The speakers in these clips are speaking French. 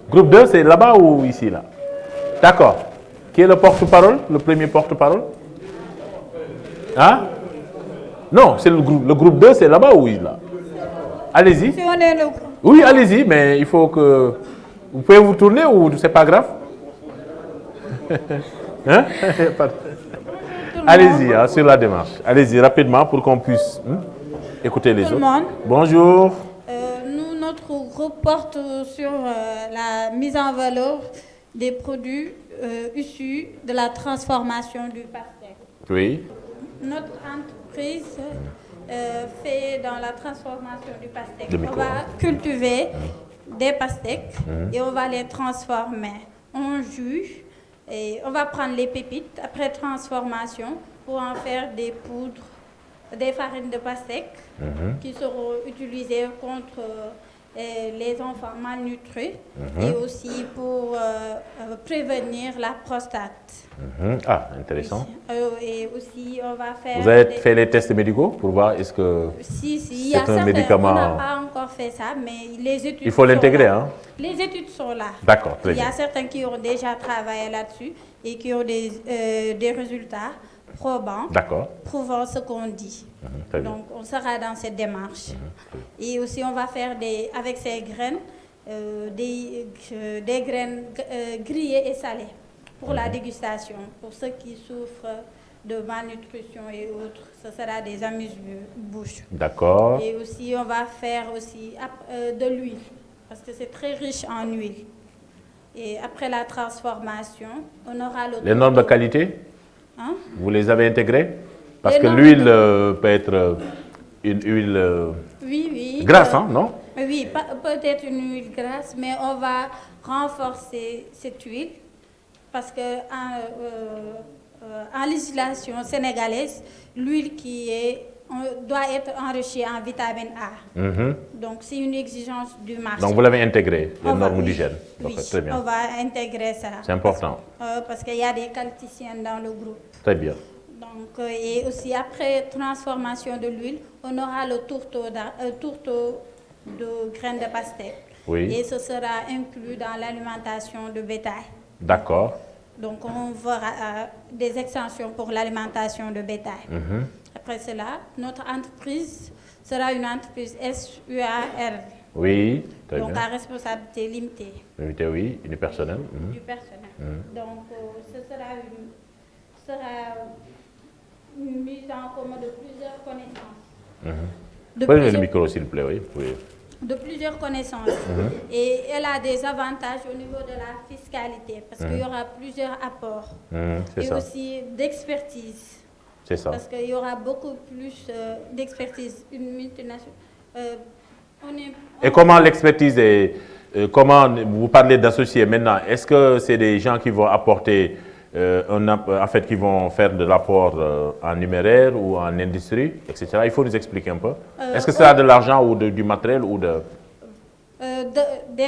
Groupe 2, c'est là-bas ou ici, là? D'accord. Qui est le porte-parole, le premier porte-parole? Hein? Non, c'est le groupe 2, c'est là-bas ou là? Allez-y. Oui, allez-y, mais il faut que... Vous pouvez vous tourner ou c'est pas grave? Hein? Allez-y, hein, sur la démarche. Allez-y, rapidement, pour qu'on puisse écouter les autres. Bonjour. Nous, notre groupe porte sur la mise en valeur des produits issus de la transformation du pastèque. Oui. Notre entreprise fait dans la transformation du pastèque. On va cultiver des pastèques et on va les transformer en jus. Et on va prendre les pépites après transformation pour en faire des poudres, des farines de pastèque qui seront utilisées contre les enfants malnutris et aussi pour prévenir la prostate. Ah, intéressant. Et aussi, on va faire... Vous avez fait les tests médicaux pour voir est-ce que c'est un médicament... On n'a pas encore fait ça, mais les études... Il faut l'intégrer, hein? Les études sont là. D'accord, très bien. Il y a certains qui ont déjà travaillé là-dessus et qui ont des résultats probants, prouvant ce qu'on dit. Donc, on sera dans cette démarche. Et aussi, on va faire avec ces graines, des graines grillées et salées pour la dégustation. Pour ceux qui souffrent de malnutrition et autres, ce sera des amuse-bouches. D'accord. Et aussi, on va faire aussi de l'huile, parce que c'est très riche en huile. Et après la transformation, on aura le... Les normes de qualité, hein? Vous les avez intégrées? Parce que l'huile peut être une huile grasse, hein, non? Oui, peut-être une huile grasse, mais on va renforcer cette huile parce que en législation sénégalaise, l'huile doit être enrichie en vitamine A. Donc, c'est une exigence du marché. Donc, vous l'avez intégré, les normes d'hygiène. Oui, très bien. on va intégrer ça. C'est important. Parce qu'il y a des qualiticiennes dans le groupe. Très bien. Donc, et aussi, après transformation de l'huile, on aura le tourteau de graines de pastèque. Oui. Et ce sera inclus dans l'alimentation de bétail. D'accord. Donc, on verra des extensions pour l'alimentation de bétail. Après cela, notre entreprise sera une entreprise SUAR. Oui, très donc bien. à responsabilité limitée. Limitée, oui, unipersonnelle. Du personnel. Donc, ce sera une mise en commun de plusieurs connaissances. Prenez le micro, s'il vous plaît, oui. De plusieurs connaissances. Et elle a des avantages au niveau de la fiscalité, parce qu'il y aura plusieurs apports. Et aussi d'expertise. C'est ça. Parce qu'il y aura beaucoup plus d'expertise. Une multinationale. Et comment l'expertise est... comment vous parlez d'associés maintenant? Est-ce que c'est des gens qui vont apporter... en fait, qui vont faire de l'apport en numéraire ou en industrie, etc. Il faut nous expliquer un peu. Est-ce que c'est de l'argent ou du matériel ou des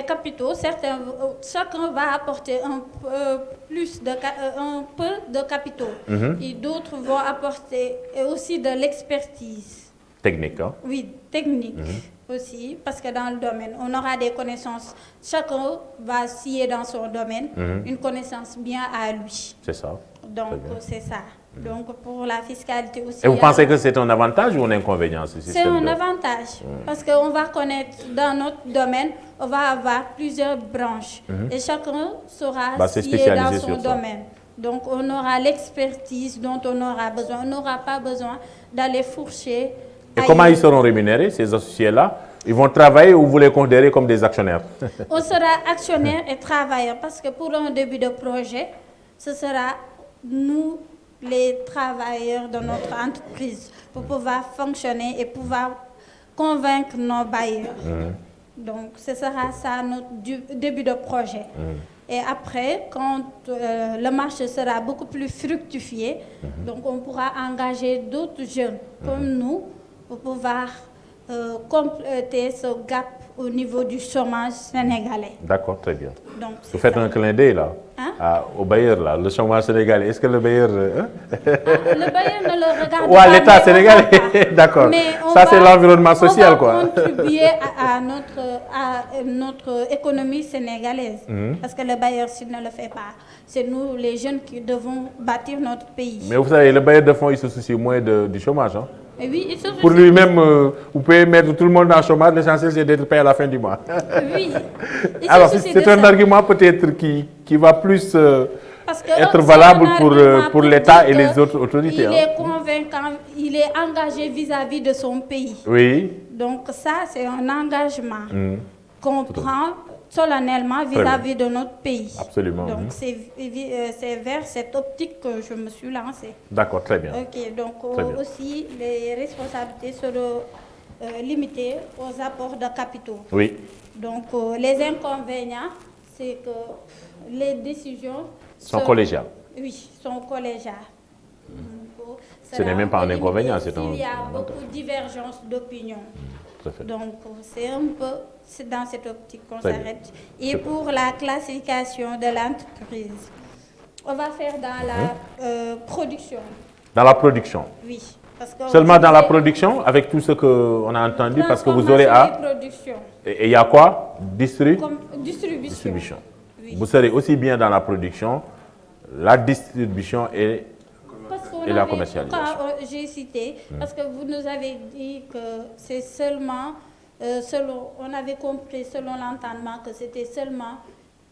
capitaux? Chacun va apporter un peu de capitaux. Et d'autres vont apporter aussi de l'expertise. Technique, hein? Oui, technique. Aussi, parce que dans le domaine, on aura des connaissances. Chacun va scier dans son domaine une connaissance bien à lui. C'est ça. Donc, c'est ça. Donc, pour la fiscalité aussi... Et vous pensez que c'est un avantage ou un inconvénient, ce système? C'est un avantage. Parce qu'on va connaître, dans notre domaine, on va avoir plusieurs branches. Et chacun sera scié dans son domaine. Donc, on aura l'expertise dont on aura besoin. On n'aura pas besoin d'aller fourcher. Et comment ils seront rémunérés, ces associés-là? Ils vont travailler ou vous les considérez comme des actionnaires? On sera actionnaires et travailleurs parce que pour un début de projet, ce sera nous, les travailleurs de notre entreprise, pour pouvoir fonctionner et pouvoir convaincre nos bailleurs. Donc, ce sera ça notre début de projet. Et après, quand le marché sera beaucoup plus fructifié, donc on pourra engager d'autres jeunes comme nous pour pouvoir compléter ce gap au niveau du chômage sénégalais. D'accord, très bien. Donc, vous faites un clin d'œil là? Hein? Au bailleur, là, le chômage sénégalais, est-ce que le bailleur... Le bailleur ne le regarde Ouais, pas. l'État mais sénégalais, d'accord. Ça, c'est l'environnement social, quoi. On va contribuer à notre économie sénégalaise. Parce que le bailleur, s'il ne le fait pas, c'est nous, les jeunes, qui devons bâtir notre pays. Mais vous savez, le bailleur de fonds, il se soucie moins du chômage. Hein? Et oui, il se soucie. Pour lui-même, vous pouvez mettre tout le monde dans le chômage, l'essentiel, c'est d'être payé à la fin du mois. Oui. Alors, c'est un argument peut-être qui va plus parce que être valable pour l'État et les autres autorités. Il est convaincant, il est engagé vis-à-vis de son pays. Oui. Donc ça, c'est un engagement qu'on prend solennellement vis-à-vis de notre pays. Absolument. Donc c'est vers cette optique que je me suis lancée. D'accord, très bien. Ok, donc Très bien. aussi les responsabilités seront limitées aux apports de capitaux. Oui. Donc les inconvénients, c'est que les décisions Sont collégiales. Oui, sont collégiales. Ce n'est même pas un inconvénient, c'est un... Il y a beaucoup de divergences d'opinion. Donc c'est dans cette optique qu'on s'arrête. Et pour la classification de l'entreprise, on va faire dans la production. Dans la production? Oui. Parce que seulement dans la production, avec tout ce qu'on a entendu, parce que vous aurez à... Et il y a quoi? Distribution. Oui. Vous serez aussi bien dans la production, la distribution et la commercialisation. J'ai cité, parce que vous nous avez dit que c'est seulement, on avait compris selon l'entendement que c'était seulement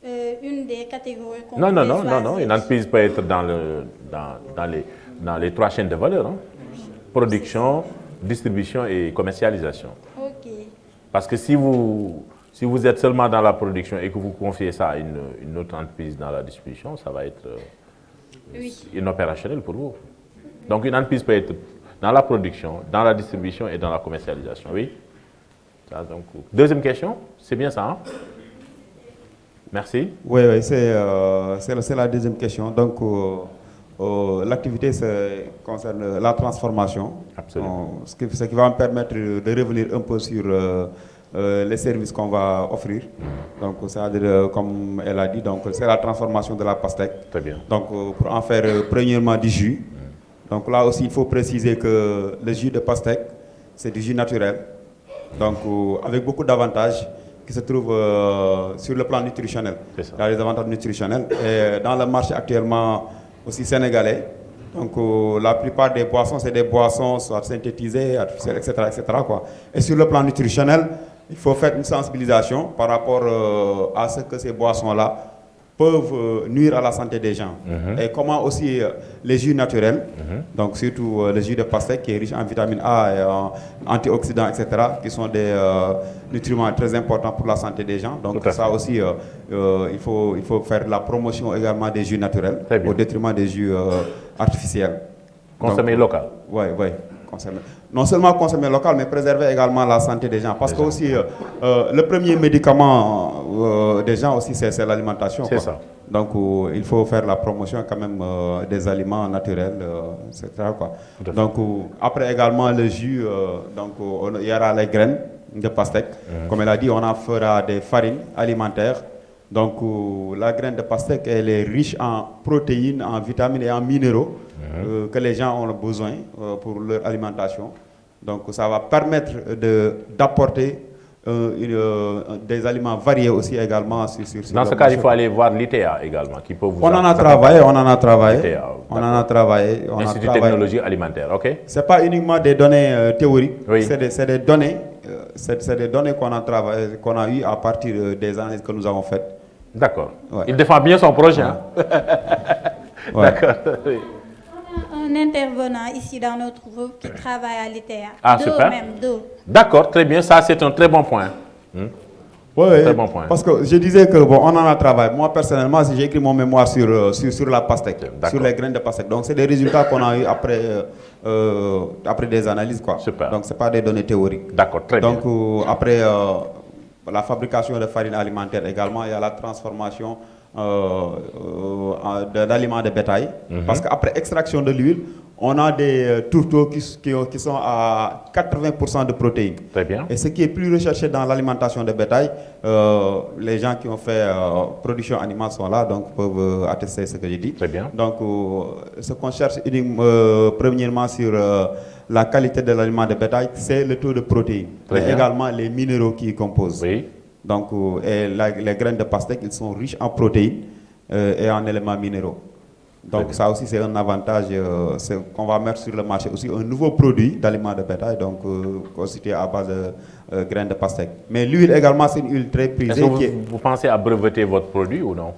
une des catégories qu'on pouvait choisir. Non, une entreprise peut être dans les trois chaînes de valeur. Hein. Production, distribution et commercialisation. Ok. Parce que si vous êtes seulement dans la production et que vous confiez ça à une autre entreprise dans la distribution, ça va être inopérationnel pour vous. Donc une entreprise peut être dans la production, dans la distribution et dans la commercialisation. Oui. Ça, donc, deuxième question, c'est bien ça, hein? Merci. Oui, c'est la deuxième question. Donc l'activité concerne la transformation. Absolument. Ce qui va me permettre de revenir un peu sur les services qu'on va offrir. Donc, c'est-à-dire, comme elle a dit, c'est la transformation de la pastèque. Très bien. Donc, pour en faire premièrement du jus. Donc là aussi, il faut préciser que le jus de pastèque, c'est du jus naturel. Donc, avec beaucoup d'avantages qui se trouvent sur le plan nutritionnel. Il y a des avantages nutritionnels. Et dans le marché actuellement aussi sénégalais, donc la plupart des boissons, c'est des boissons soit synthétisées, artificielles, etc., etc., quoi. Et sur le plan nutritionnel, il faut faire une sensibilisation par rapport à ce que ces boissons-là peuvent nuire à la santé des gens. Et comment aussi les jus naturels, donc surtout le jus de pastèque qui est riche en vitamine A et en antioxydants, etc., qui sont des nutriments très importants pour la santé des gens. Donc ça aussi, il faut faire la promotion également des jus naturels au détriment des jus artificiels. Consommer local. Oui. Non seulement consommer local, mais préserver également la santé des gens. Parce que aussi, le premier médicament des gens aussi, c'est l'alimentation. C'est ça. Donc, il faut faire la promotion quand même des aliments naturels, etc. Quoi. Donc, après également le jus, il y aura les graines de pastèque. Comme elle a dit, on en fera des farines alimentaires. Donc, la graine de pastèque, elle est riche en protéines, en vitamines et en minéraux que les gens ont besoin pour leur alimentation. Donc, ça va permettre d'apporter des aliments variés aussi également. Dans ce cas, il faut aller voir l'ITA également, qui peut vous... On en a travaillé. Institut de technologie alimentaire, ok. Ce n'est pas uniquement des données théoriques, c'est des données, qu'on a eues à partir des analyses que nous avons faites. D'accord. Il défend bien son projet. D'accord. Un intervenant ici dans notre groupe qui travaille à l'ITA. Super. Deux. D'accord, très bien. Ça, c'est un très bon point. Très bon point. Parce que je disais que on en a travaillé. Moi, personnellement, j'ai écrit mon mémoire sur la pastèque, sur les graines de pastèque. Donc, c'est des résultats qu'on a eu après des analyses, quoi. Super. Donc, c'est pas des données théoriques. D'accord, très bien. Donc, après la fabrication de farine alimentaire également, il y a la transformation d'aliments de bétail. Parce qu'après extraction de l'huile, On a des tourteaux qui sont à 80% de protéines. Très bien. Et ce qui est plus recherché dans l'alimentation de bétail, les gens qui ont fait production animale sont là, donc peuvent attester ce que j'ai dit. Très bien. Donc, ce qu'on cherche premièrement sur la qualité de l'aliment de bétail, c'est le taux de protéines, Très mais bien. également les minéraux qui y composent. Oui. Donc, les graines de pastèque, ils sont riches en protéines et en éléments minéraux. Donc ça aussi c'est un avantage qu'on va mettre sur le marché aussi, un nouveau produit d'aliment de bétail, donc constitué à base de graines de pastèque. Mais l'huile également c'est une huile très prisée. Est-ce que vous pensez à breveter votre produit ou non?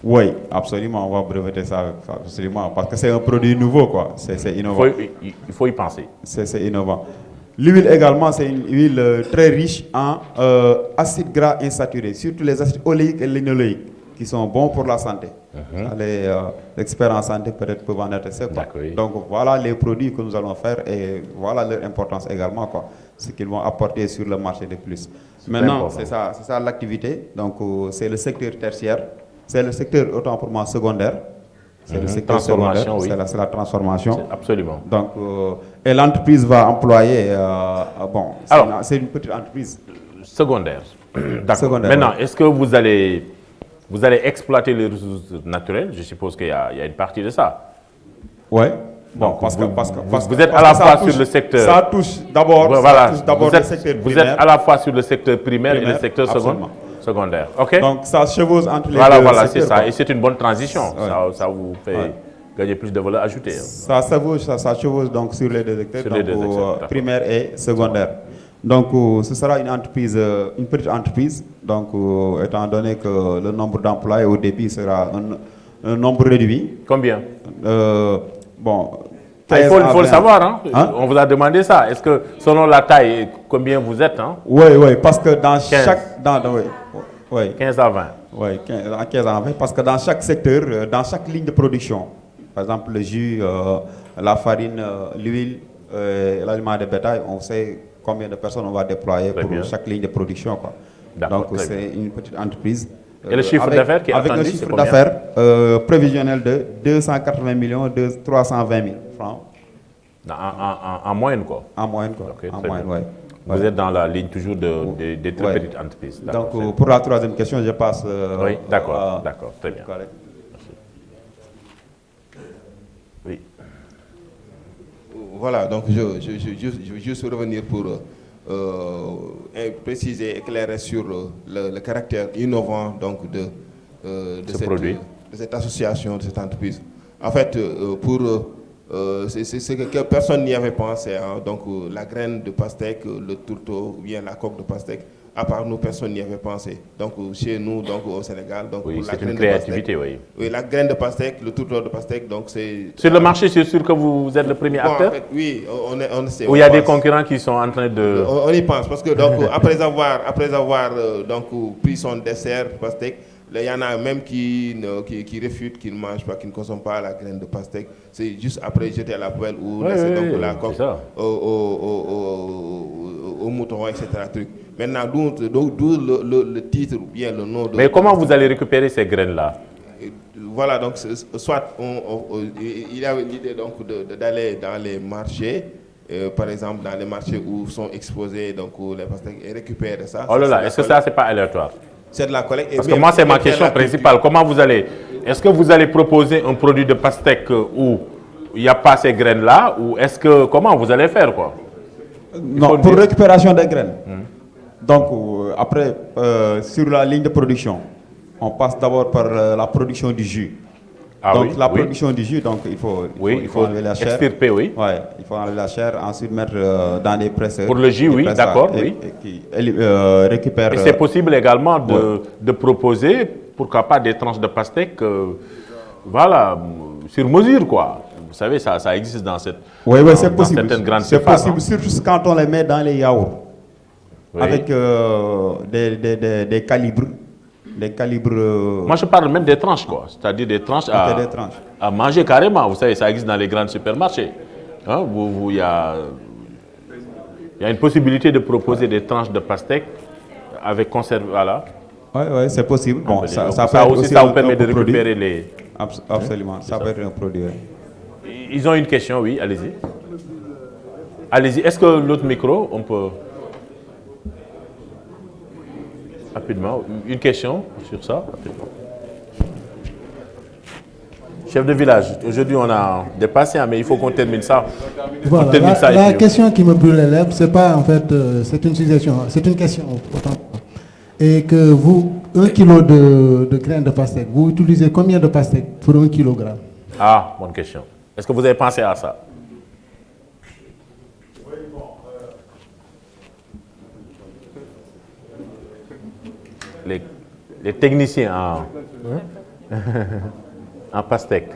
Oui, absolument, on va breveter ça, absolument, parce que c'est un produit nouveau, quoi. C'est innovant. Il faut y penser. C'est innovant. L'huile également, c'est une huile très riche en acides gras insaturés, surtout les acides oléiques et linoléiques, qui sont bons pour la santé. Les experts en santé peut-être peuvent en attester. Donc voilà les produits que nous allons faire et voilà leur importance également, quoi. Ce qu'ils vont apporter sur le marché de plus. Maintenant, c'est ça l'activité. Donc c'est le secteur tertiaire, c'est le secteur autant pour moi secondaire. C'est le secteur secondaire, oui. C'est la transformation. Absolument. Donc, et l'entreprise va employer, bon, c'est une petite entreprise. Secondaire. D'accord. Maintenant, est-ce que vous allez exploiter les ressources naturelles? Je suppose qu'il y a une partie de ça. Oui. Bon, parce que vous êtes à la fois sur le secteur. Ça touche d'abord le secteur primaire. Vous êtes à la fois sur le secteur primaire et le secteur secondaire. OK? Donc ça chevauche entre les deux. Voilà, c'est ça. Et c'est une bonne transition. Ça vous fait gagner plus de valeur ajoutée. Ça chevauche donc sur les deux secteurs, primaire et secondaire. Donc ce sera une entreprise, une petite entreprise. Donc étant donné que le nombre d'employés au début sera un nombre réduit. Combien? Bon. Il faut le savoir, hein? On vous a demandé ça. Est-ce que selon la taille, combien vous êtes, hein? Oui, parce que dans 15 à 20. Oui, 15 à 20, parce que dans chaque secteur, dans chaque ligne de production, par exemple le jus, la farine, l'huile, l'aliment de bétail, on sait combien de personnes on va déployer pour chaque ligne de production, quoi. Donc c'est une petite entreprise. Et le chiffre d'affaires qui est attendu, avec un chiffre d'affaires prévisionnel de 280 millions, 320 000 francs. En moyenne, quoi. En moyenne, quoi. Okay, en moyenne, oui. Vous êtes dans la ligne toujours des très petites entreprises. Donc pour la troisième question, je passe. Oui, d'accord, très bien. Merci. Oui. Voilà, donc je veux juste revenir pour préciser, éclairer sur le caractère innovant donc de cette association, de cette entreprise. En fait, c'est ce que personne n'y avait pensé. Hein. Donc la graine de pastèque, le tourteau, ou bien la coque de pastèque, à part nous, personne n'y avait pensé. Donc chez nous, donc au Sénégal, donc oui, c'est une créativité, oui. Oui, la graine de pastèque, le tourteau de pastèque, donc c'est. Sur le marché, c'est sûr que vous êtes le premier acteur. En fait, oui, on sait. Ou il y a des concurrents qui sont en train de. On y pense parce que donc après avoir donc pris son dessert pastèque, il y en a même qui réfutent, qui ne mangent pas, qui ne consomment pas la graine de pastèque. C'est juste après jeter à la poêle ou laisser donc la coque au mouton, etc. Maintenant, d'où le titre ou bien le nom. Mais comment vous allez récupérer ces graines-là? Voilà, donc soit il y a l'idée donc d'aller dans les marchés. Par exemple, dans les marchés où sont exposés donc, les pastèques et récupérer ça. Oh là là, est-ce que ça, c'est pas aléatoire? C'est de la collecte. Parce que moi, c'est ma question principale. Comment vous allez... Est-ce que vous allez proposer un produit de pastèque où il n'y a pas ces graines-là? Ou est-ce que... Comment vous allez faire, quoi? Non, pour récupération des graines. Donc, après, sur la ligne de production, on passe d'abord par la production du jus. Donc la production du jus, donc il faut enlever la chair. Extirper, oui. Ouais, il faut enlever la chair, ensuite mettre dans des presseurs. Pour le jus, oui, d'accord, oui. Qui récupère. Et c'est possible également de proposer, pourquoi pas, des tranches de pastèque, voilà, sur mesure, quoi. Vous savez, ça existe dans cette. Oui, c'est possible. C'est possible, surtout quand on les met dans les yaourts, avec des calibres. Les calibres. Moi, je parle même des tranches, quoi. C'est-à-dire des tranches à manger carrément. Vous savez, ça existe dans les grands supermarchés. Hein, il y a une possibilité de proposer des tranches de pastèque avec conserve. Voilà. Oui, c'est possible. Bon, ça vous permet de récupérer les. Absolument, ça peut être un produit. Ils ont une question, oui, allez-y. Allez-y, est-ce que l'autre micro, on peut... Rapidement, une question sur ça, rapidement. Chef de village, aujourd'hui on a des patients, mais il faut qu'on termine ça. Voilà, On termine ça la et puis, question qui me brûle les lèvres, c'est pas en fait, c'est une suggestion, c'est une question. Autant. Et que vous, 1 kilo de graines de pastèque, vous utilisez combien de pastèque pour 1 kilogramme? Ah, bonne question. Est-ce que vous avez pensé à ça? Les techniciens en pastèque.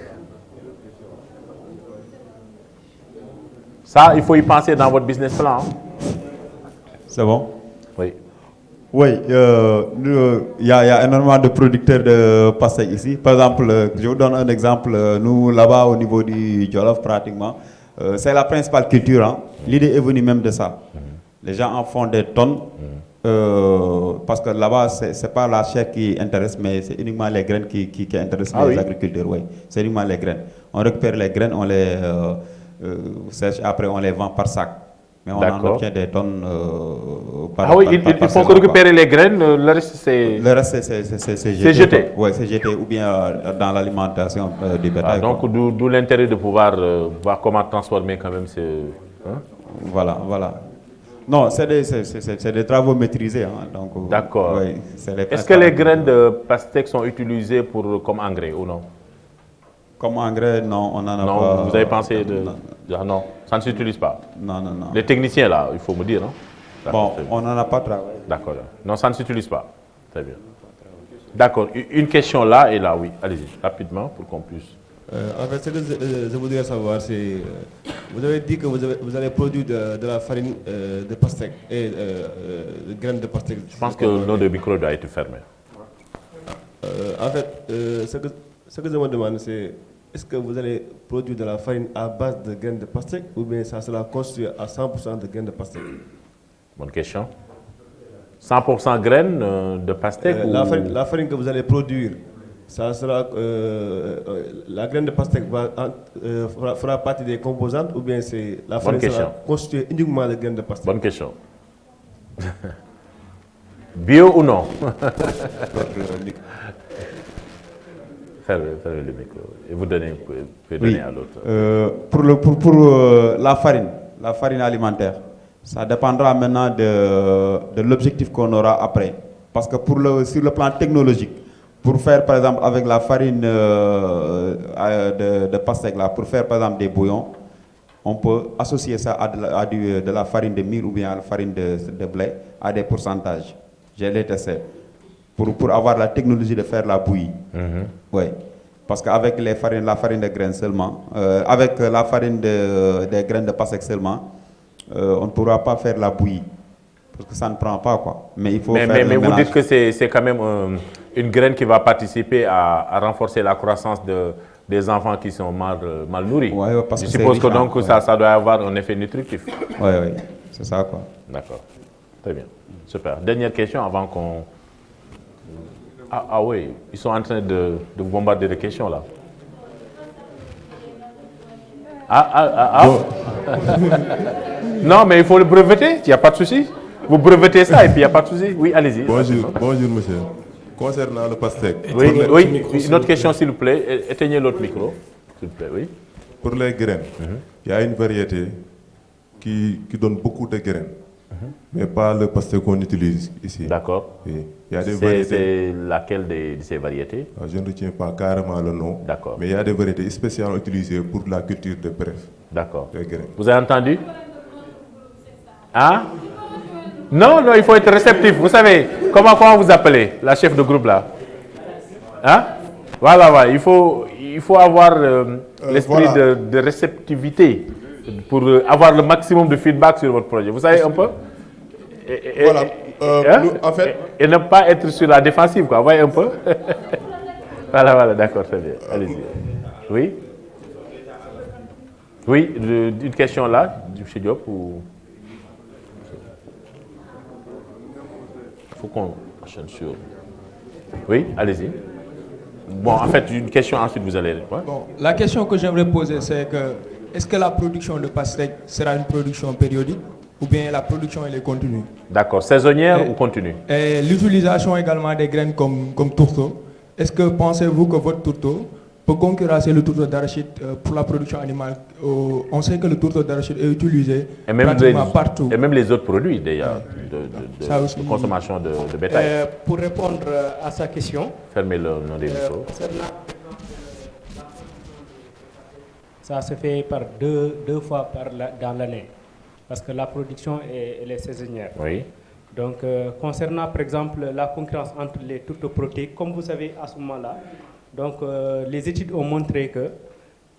Ça, il faut y penser dans votre business plan. C'est bon? Oui. Oui, il y a énormément de producteurs de pastèques ici. Par exemple, je vous donne un exemple. Nous, là-bas, au niveau du Jolof, pratiquement, c'est la principale culture. Hein. L'idée est venue même de ça. Les gens en font des tonnes. Parce que là-bas, ce n'est pas la chair qui intéresse, mais c'est uniquement les graines qui intéressent les agriculteurs. Oui, c'est uniquement les graines. On récupère les graines, on les sèche, après on les vend par sac. Mais on en obtient des tonnes par il faut récupérer les graines, le reste c'est... Le reste c'est jeté. Oui, c'est jeté ou bien dans l'alimentation du bétail. Donc d'où l'intérêt de pouvoir voir comment transformer quand même ces... Hein? Voilà. Non, c'est des travaux maîtrisés. Hein, d'accord. Oui, est-ce que les graines de pastèque sont utilisées comme engrais ou non? Comme engrais, non, on n'en a pas. Non, vous avez pensé de... Non, ça ne s'utilise pas. Non. Les techniciens là, il faut me dire, non? Bon, on n'en a pas travaillé. D'accord. Non, ça ne s'utilise pas. Très bien. D'accord. Une question là et là, oui. Allez-y, rapidement pour qu'on puisse... En fait, ce que je voudrais savoir, c'est... vous avez dit que vous allez produire de la farine de pastèque et de graines de pastèque. Je pense que le nom de micro doit être fermé. En fait, ce que je me demande, c'est... Est-ce que vous allez produire de la farine à base de graines de pastèque ou bien ça sera construit à 100% de graines de pastèque? Bonne question. 100% graines de pastèque la farine que vous allez produire, ça sera, la graine de pastèque fera partie des composantes ou bien c'est la farine sera constituée uniquement de graines de pastèque? Bonne question. Bio ou non? Fermez le micro et vous pouvez donner à l'autre. Pour la farine alimentaire, ça dépendra maintenant de l'objectif qu'on aura après. Parce que sur le plan technologique, pour faire par exemple avec la farine de pastèque, là, pour faire par exemple des bouillons, on peut associer ça à de la farine de mil ou bien à la farine de blé à des pourcentages. J'ai les testé. Pour avoir la technologie de faire la bouillie. Oui. Parce qu'avec la farine de graines seulement, avec la farine des graines de pastèque seulement, on ne pourra pas faire la bouillie. Parce que ça ne prend pas, quoi. Mais il faut faire mais vous mélange. dites que c'est quand même une graine qui va participer à renforcer la croissance des enfants qui sont mal nourris. Ouais, parce je que suppose que donc ça doit avoir un effet nutritif. Oui, c'est ça, quoi. D'accord. Très bien. Super. Dernière question avant qu'on... Ah oui, ils sont en train de bombarder des questions là. Non, mais il faut le breveter, il n'y a pas de souci. Vous brevetez ça et puis il n'y a pas de souci. Oui, allez-y. Bonjour monsieur. Concernant le pastèque. Oui, une autre question s'il vous plaît. Éteignez l'autre micro, s'il vous plaît, oui. Pour les graines, il y a une variété qui donne beaucoup de graines. Mais pas le pastèque qu'on utilise ici. D'accord. Oui. Il y a des variétés. C'est laquelle de ces variétés? Je ne retiens pas carrément le nom. D'accord. Mais il y a des variétés spéciales utilisées pour la culture de bref. D'accord. Des graines. Vous avez entendu? Hein? Non, il faut être réceptif. Vous savez, comment vous appelez, la chef de groupe là? Hein? Voilà, il faut avoir l'esprit de réceptivité pour avoir le maximum de feedback sur votre projet. Vous savez un peu? Voilà. En fait... Et ne pas être sur la défensive, quoi. Vous voyez un peu? Voilà, d'accord, très bien. Allez-y. Oui? Oui, une question là, du M. Diop ou... Il faut qu'on enchaîne sur... Oui, allez-y. Bon, en fait, une question, ensuite vous allez répondre. Bon, la question que j'aimerais poser, c'est que est-ce que la production de pastèque sera une production périodique ou bien la production elle est continue? D'accord, saisonnière ou continue? Et l'utilisation également des graines comme tourteau. Est-ce que pensez-vous que votre tourteau peut concurrencer le tourteau d'arachide pour la production animale? On sait que le tourteau d'arachide est utilisé pratiquement partout. Et même les autres produits d'ailleurs de consommation de bétail. Pour répondre à sa question, fermez le nom des micros. Ça se fait par deux fois dans l'année, parce que la production elle est saisonnière. Oui. Donc, concernant par exemple la concurrence entre les tourteaux protéiques, comme vous savez à ce moment-là, donc les études ont montré que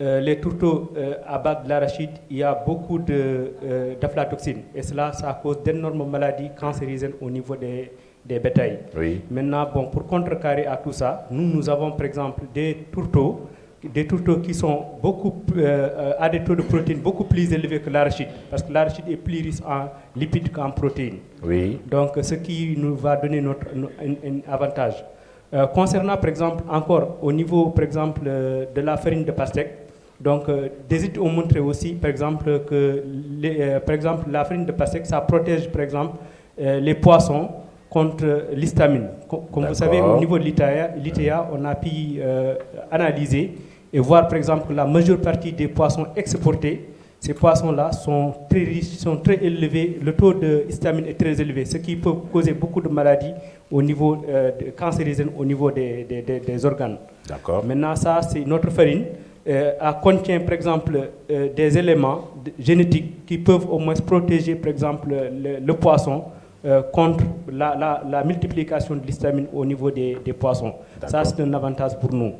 les tourteaux à base de l'arachide, il y a beaucoup d'aflatoxine, et cela, ça cause d'énormes maladies cancérigènes au niveau des bétails. Oui. Maintenant, bon, pour contrecarrer à tout ça, nous avons par exemple des tourteaux qui sont à des taux de protéines beaucoup plus élevés que l'arachide, parce que l'arachide est plus riche en lipides qu'en protéines. Oui. Donc, ce qui nous va donner un avantage. Concernant, par exemple, encore au niveau, par exemple, de la farine de pastèque, donc, des études ont montré aussi, par exemple, que la farine de pastèque, ça protège, par exemple, les poissons contre l'histamine. Comme vous savez, au niveau de l'ITA, on a pu analyser et voir, par exemple, que la majeure partie des poissons exportés, ces poissons-là sont très riches, sont très élevés, le taux de histamine est très élevé, ce qui peut causer beaucoup de maladies au niveau cancérigènes au niveau des organes. D'accord. Maintenant, ça, c'est notre farine. Elle contient, par exemple, des éléments génétiques qui peuvent au moins protéger, par exemple, le poisson contre la multiplication de l'histamine au niveau des poissons. Ça, c'est un avantage pour nous.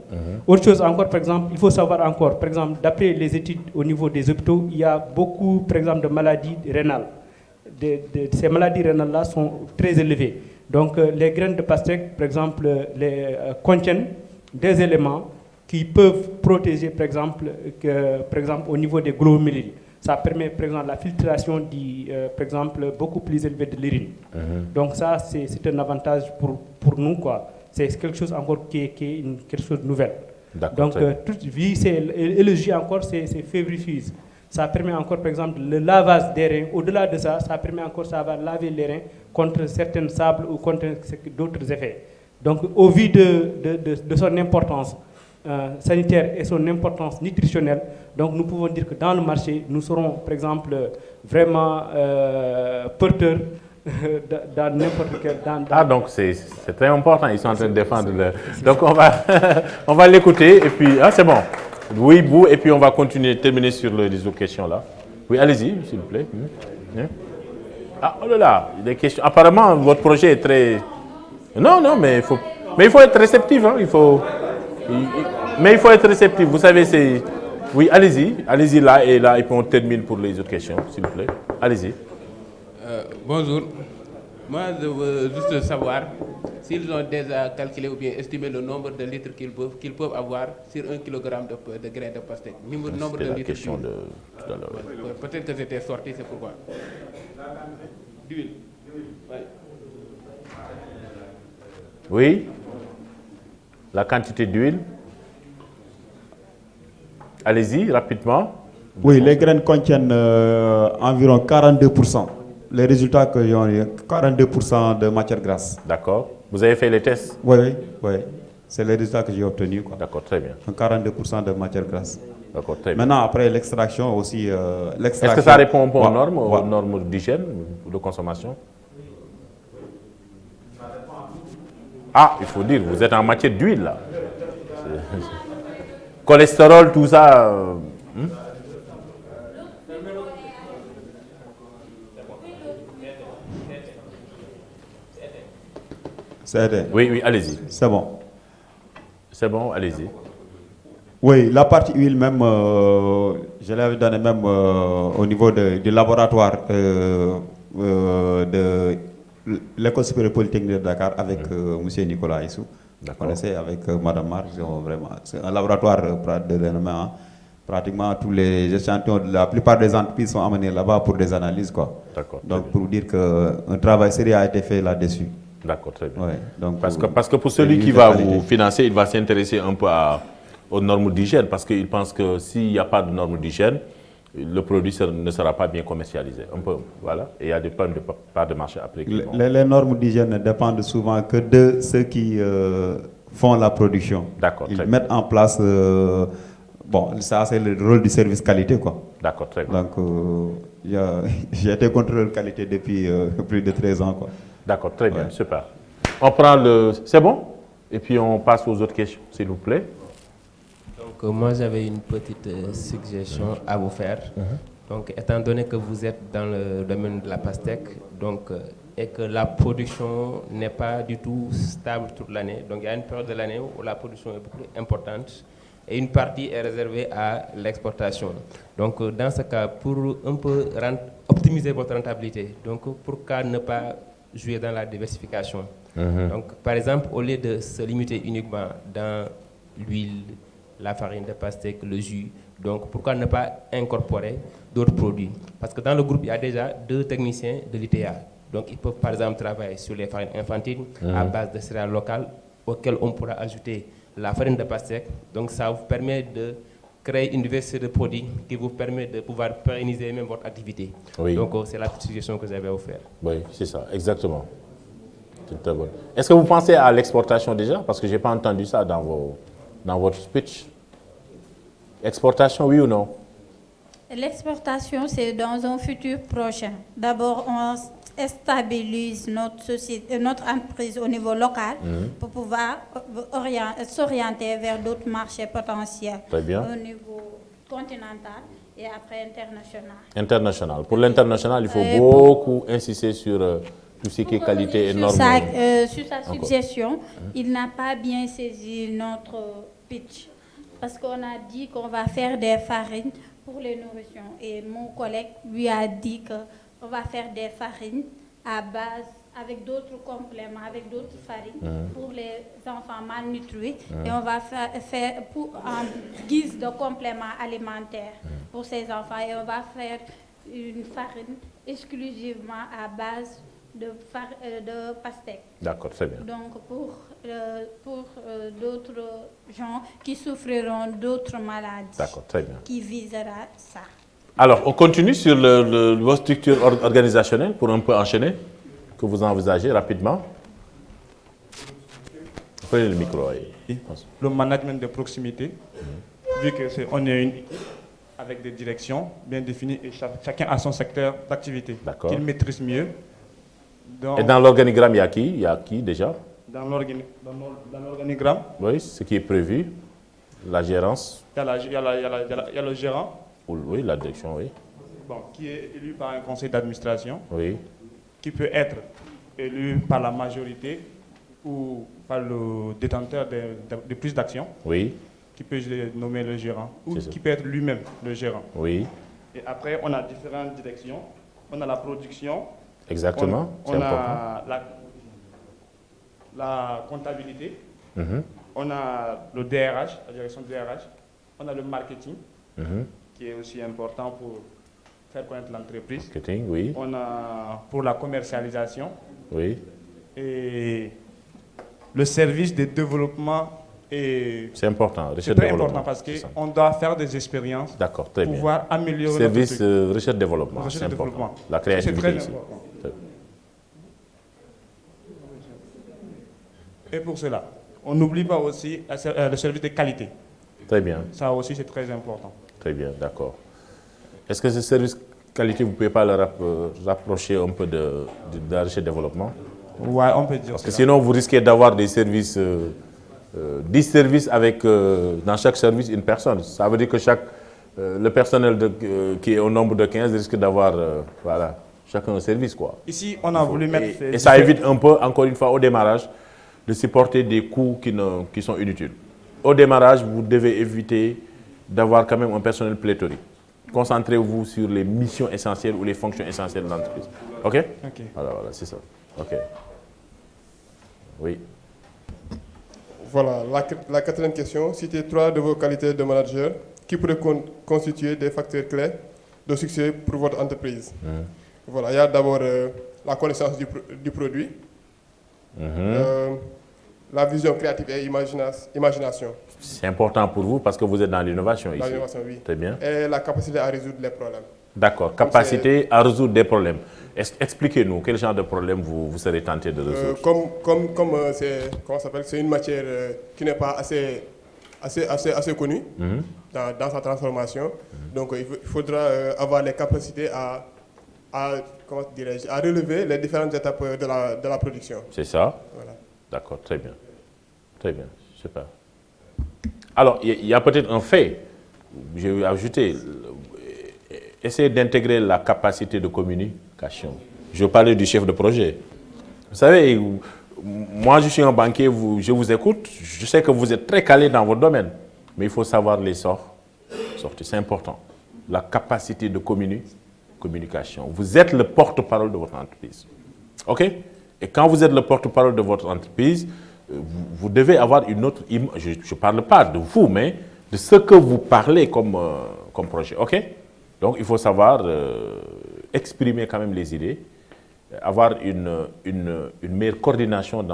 Autre chose encore, par exemple, il faut savoir encore, par exemple, d'après les études au niveau des hôpitaux, il y a beaucoup, par exemple, de maladies rénales. Ces maladies rénales-là sont très élevées. Donc, les graines de pastèque, par exemple, contiennent des éléments qui peuvent protéger, par exemple, au niveau des glomérules. Ça permet, par exemple, la filtration, par exemple, beaucoup plus élevée de l'urine. Donc ça, c'est un avantage pour nous, quoi. C'est quelque chose encore qui est quelque chose de nouvel. Donc, toute vie, et le jus encore, c'est fébrifuge. Ça permet encore, par exemple, le lavage des reins. Au-delà de ça, ça permet encore de laver les reins contre certains sables ou contre d'autres effets. Donc, au vu de son importance sanitaire et son importance nutritionnelle, donc nous pouvons dire que dans le marché, nous serons, par exemple, vraiment porteurs dans n'importe quel... donc c'est très important, ils sont en train de défendre Donc on va l'écouter, et puis... Ah, c'est bon. Oui, vous, et puis on va continuer, terminer sur les autres questions là. Oui, allez-y, s'il vous plaît. Ah, oh là là, des questions. Apparemment, votre projet est très... Non, mais il faut être réceptif, hein, mais il faut être réceptif, vous savez, c'est... Oui, allez-y là, et puis on termine pour les autres questions, s'il vous plaît. Allez-y. Bonjour. Moi, je veux juste savoir s'ils ont déjà calculé ou bien estimé le nombre de litres qu'ils peuvent avoir sur 1 kg de graines de pastèque. Nombre de la litres question de tout à l'heure. Peut-être que j'étais sorti, c'est pourquoi. D'huile. Oui. La quantité d'huile. Allez-y, rapidement. Oui, les graines contiennent environ 42%. Les résultats que j'ai eu, 42% de matière grasse. D'accord. Vous avez fait les tests? Oui. C'est les résultats que j'ai obtenus. D'accord, très bien. 42% de matière grasse. D'accord, très bien. Maintenant, après l'extraction aussi... Est-ce que ça répond aux normes, aux normes d'hygiène ou de consommation? Ah, il faut dire, vous êtes en matière d'huile là. Cholestérol, tout ça... Oui, allez-y. C'est bon. C'est bon, allez-y. Oui, la partie huile même, je l'avais donné même au niveau du laboratoire de l'École supérieure polytechnique de Dakar avec M. Nicolas Issou. Vous connaissez, avec Mme Mar, c'est un laboratoire de dénommement. Pratiquement tous les échantillons, la plupart des entreprises sont amenées là-bas pour des analyses. Donc pour dire qu'un travail sérieux a été fait là-dessus. D'accord, très bien. Ouais, donc, parce que pour celui qui va vous financer, il va s'intéresser un peu aux normes d'hygiène, parce qu'il pense que s'il n'y a pas de normes d'hygiène, le produit ne sera pas bien commercialisé. Un peu, voilà. Et il y a des problèmes de part de marché après. Les normes d'hygiène ne dépendent souvent que de ceux qui font la production. D'accord. Ils mettent en place. Bon, ça c'est le rôle du service qualité, quoi. D'accord, très bien. Donc, j'ai été contrôleur qualité depuis plus de 13 ans, quoi. D'accord, très bien, super. On prend le... C'est bon? Et puis on passe aux autres questions, s'il vous plaît. Donc moi j'avais une petite suggestion à vous faire. Donc étant donné que vous êtes dans le domaine de la pastèque, donc, et que la production n'est pas du tout stable toute l'année, donc il y a une période de l'année où la production est beaucoup importante et une partie est réservée à l'exportation. Donc dans ce cas, pour un peu optimiser votre rentabilité, donc pourquoi ne pas jouer dans la diversification? Donc par exemple, au lieu de se limiter uniquement dans l'huile, la farine de pastèque, le jus, donc pourquoi ne pas incorporer d'autres produits? Parce que dans le groupe, il y a déjà 2 techniciens de l'ITA. Donc ils peuvent par exemple travailler sur les farines infantiles à base de céréales locales, auxquelles on pourra ajouter la farine de pastèque. Donc ça vous permet de créer une diversité de produits qui vous permet de pouvoir pérenniser même votre activité. Oui. Donc c'est la suggestion que j'avais à vous faire. Oui, c'est ça, exactement. C'est très bon. Est-ce que vous pensez à l'exportation déjà? Parce que je n'ai pas entendu ça dans votre speech. Exportation, oui ou non? L'exportation, c'est dans un futur prochain. D'abord, on stabilise notre entreprise au niveau local pour pouvoir s'orienter vers d'autres marchés potentiels. Très bien. Au niveau continental et après international. International. Pour l'international, il faut beaucoup insister sur tout ce qui est qualité et normes. Sur sa suggestion, il n'a pas bien saisi notre pitch. Parce qu'on a dit qu'on va faire des farines pour les nourrissons. Et mon collègue lui a dit qu'on va faire des farines à base, avec d'autres compléments, avec d'autres farines pour les enfants malnutris. Et on va faire en guise de complément alimentaire pour ces enfants. Et on va faire une farine exclusivement à base de pastèque. D'accord, très bien. Donc pour d'autres gens qui souffriront d'autres maladies. D'accord, très bien. Qui visera ça. Alors, on continue sur vos structures organisationnelles pour un peu enchaîner, que vous envisagez rapidement. Prenez le micro. Oui. Le management de proximité, vu qu'on est avec des directions bien définies et chacun a son secteur d'activité qu'il maîtrise mieux. Donc, et dans l'organigramme, il y a qui déjà? Dans l'organigramme, oui, ce qui est prévu, la gérance. Il y a le gérant. Oui, la direction, oui. Bon, qui est élu par un conseil d'administration. Oui. Qui peut être élu par la majorité ou par le détenteur de plus d'actions. Oui. Qui peut nommer le gérant ou qui peut être lui-même le gérant. Oui. Et après, on a différentes directions. On a la production. Exactement. On a la comptabilité. On a le DRH, la direction du DRH. On a le marketing, qui est aussi important pour faire connaître l'entreprise. Marketing, oui. On a pour la commercialisation. Oui. Et le service de développement. C'est important. C'est très important parce qu'on doit faire des expériences. D'accord, très bien. Pouvoir améliorer service recherche-développement. C'est important. La créativité très ici. Important. Et pour cela, on n'oublie pas aussi le service de qualité. Très bien. Ça aussi, c'est très important. Très bien, d'accord. Est-ce que ce service qualité, vous ne pouvez pas le rapprocher un peu de la recherche-développement? Oui, on peut dire Parce que sinon, vous risquez d'avoir des services, 10 services avec, dans chaque service, une personne. Ça veut dire que le personnel qui est au nombre de 15 risque d'avoir, voilà, chacun un service, quoi. Ici, on a voulu mettre... Et ça évite un peu, encore une fois, au démarrage, de supporter des coûts qui sont inutiles. Au démarrage, vous devez éviter d'avoir quand même un personnel pléthorique. Concentrez-vous sur les missions essentielles ou les fonctions essentielles de l'entreprise. OK? OK. Voilà, c'est ça. OK. Oui. Voilà, la quatrième question. Citez 3 de vos qualités de manager qui pourraient constituer des facteurs clés de succès pour votre entreprise. Voilà, il y a d'abord la connaissance du produit, la vision créative et imagination. C'est important pour vous parce que vous êtes dans l'innovation ici. L'innovation, oui. Très bien. Et la capacité à résoudre les problèmes. D'accord, capacité à résoudre des problèmes. Expliquez-nous, quel genre de problème vous serez tenté de résoudre? C'est une matière qui n'est pas assez connue dans sa transformation. Donc il faudra avoir les capacités à relever les différentes étapes de la production. C'est ça? Voilà. D'accord, très bien. Très bien, super. Alors, il y a peut-être un fait, je vais ajouter, essayez d'intégrer la capacité de communication. Je parlais du chef de projet. Vous savez, moi je suis un banquier, je vous écoute, je sais que vous êtes très calé dans votre domaine, mais il faut savoir les sortir, c'est important. La capacité de communication. Vous êtes le porte-parole de votre entreprise. OK? Et quand vous êtes le porte-parole de votre entreprise, vous devez avoir une autre image. Je ne parle pas de vous, mais de ce que vous parlez comme projet. OK? Donc, il faut savoir exprimer quand même les idées, avoir une meilleure coordination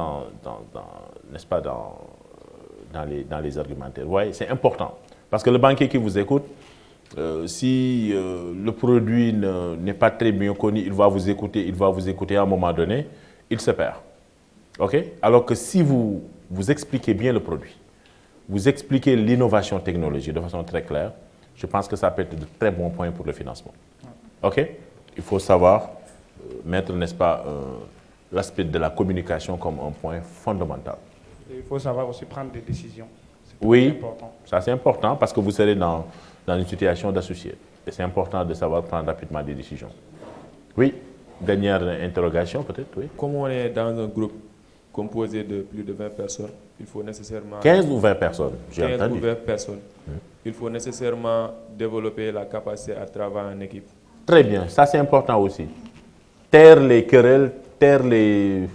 n'est-ce pas, dans les argumentaires. Vous voyez, c'est important. Parce que le banquier qui vous écoute, si le produit n'est pas très bien connu, il va vous écouter à un moment donné, il se perd. OK? Alors que si vous expliquez bien le produit, vous expliquez l'innovation technologique de façon très claire, je pense que ça peut être de très bons points pour le financement. OK? Il faut savoir mettre, n'est-ce pas, l'aspect de la communication comme un point fondamental. Et il faut savoir aussi prendre des décisions. Oui, ça c'est important parce que vous serez dans une situation d'associé. Et c'est important de savoir prendre rapidement des décisions. Oui, dernière interrogation peut-être, oui. Comme on est dans un groupe composé de plus de 20 personnes, il faut nécessairement... 15 ou 20 personnes, j'ai entendu. 15 ou 20 personnes. Il faut nécessairement développer la capacité à travailler en équipe. Très bien, ça c'est important aussi. Taire les querelles, taire les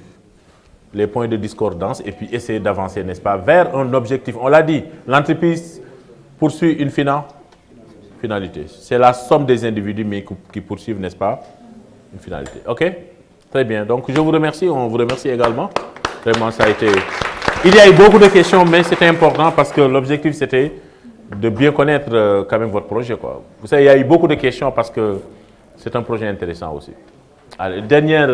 points de discordance et puis essayer d'avancer, n'est-ce pas, vers un objectif. On l'a dit, l'entreprise poursuit une finalité. C'est la somme des individus mais qui poursuivent, n'est-ce pas, une finalité. OK? Très bien. Donc, je vous remercie. On vous remercie également. Vraiment, ça a été... Il y a eu beaucoup de questions, mais c'était important parce que l'objectif, c'était de bien connaître quand même votre projet, quoi. Vous savez, il y a eu beaucoup de questions parce que c'est un projet intéressant aussi. Allez, dernière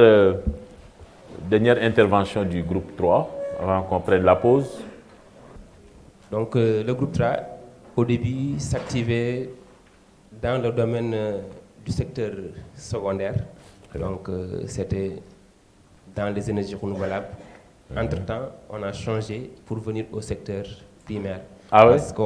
intervention du groupe 3, avant qu'on prenne la pause. Donc, le groupe 3, au début, s'activait dans le domaine du secteur secondaire. Donc, c'était dans les énergies renouvelables. Entre-temps, on a changé pour venir au secteur primaire. Ah ouais? Parce que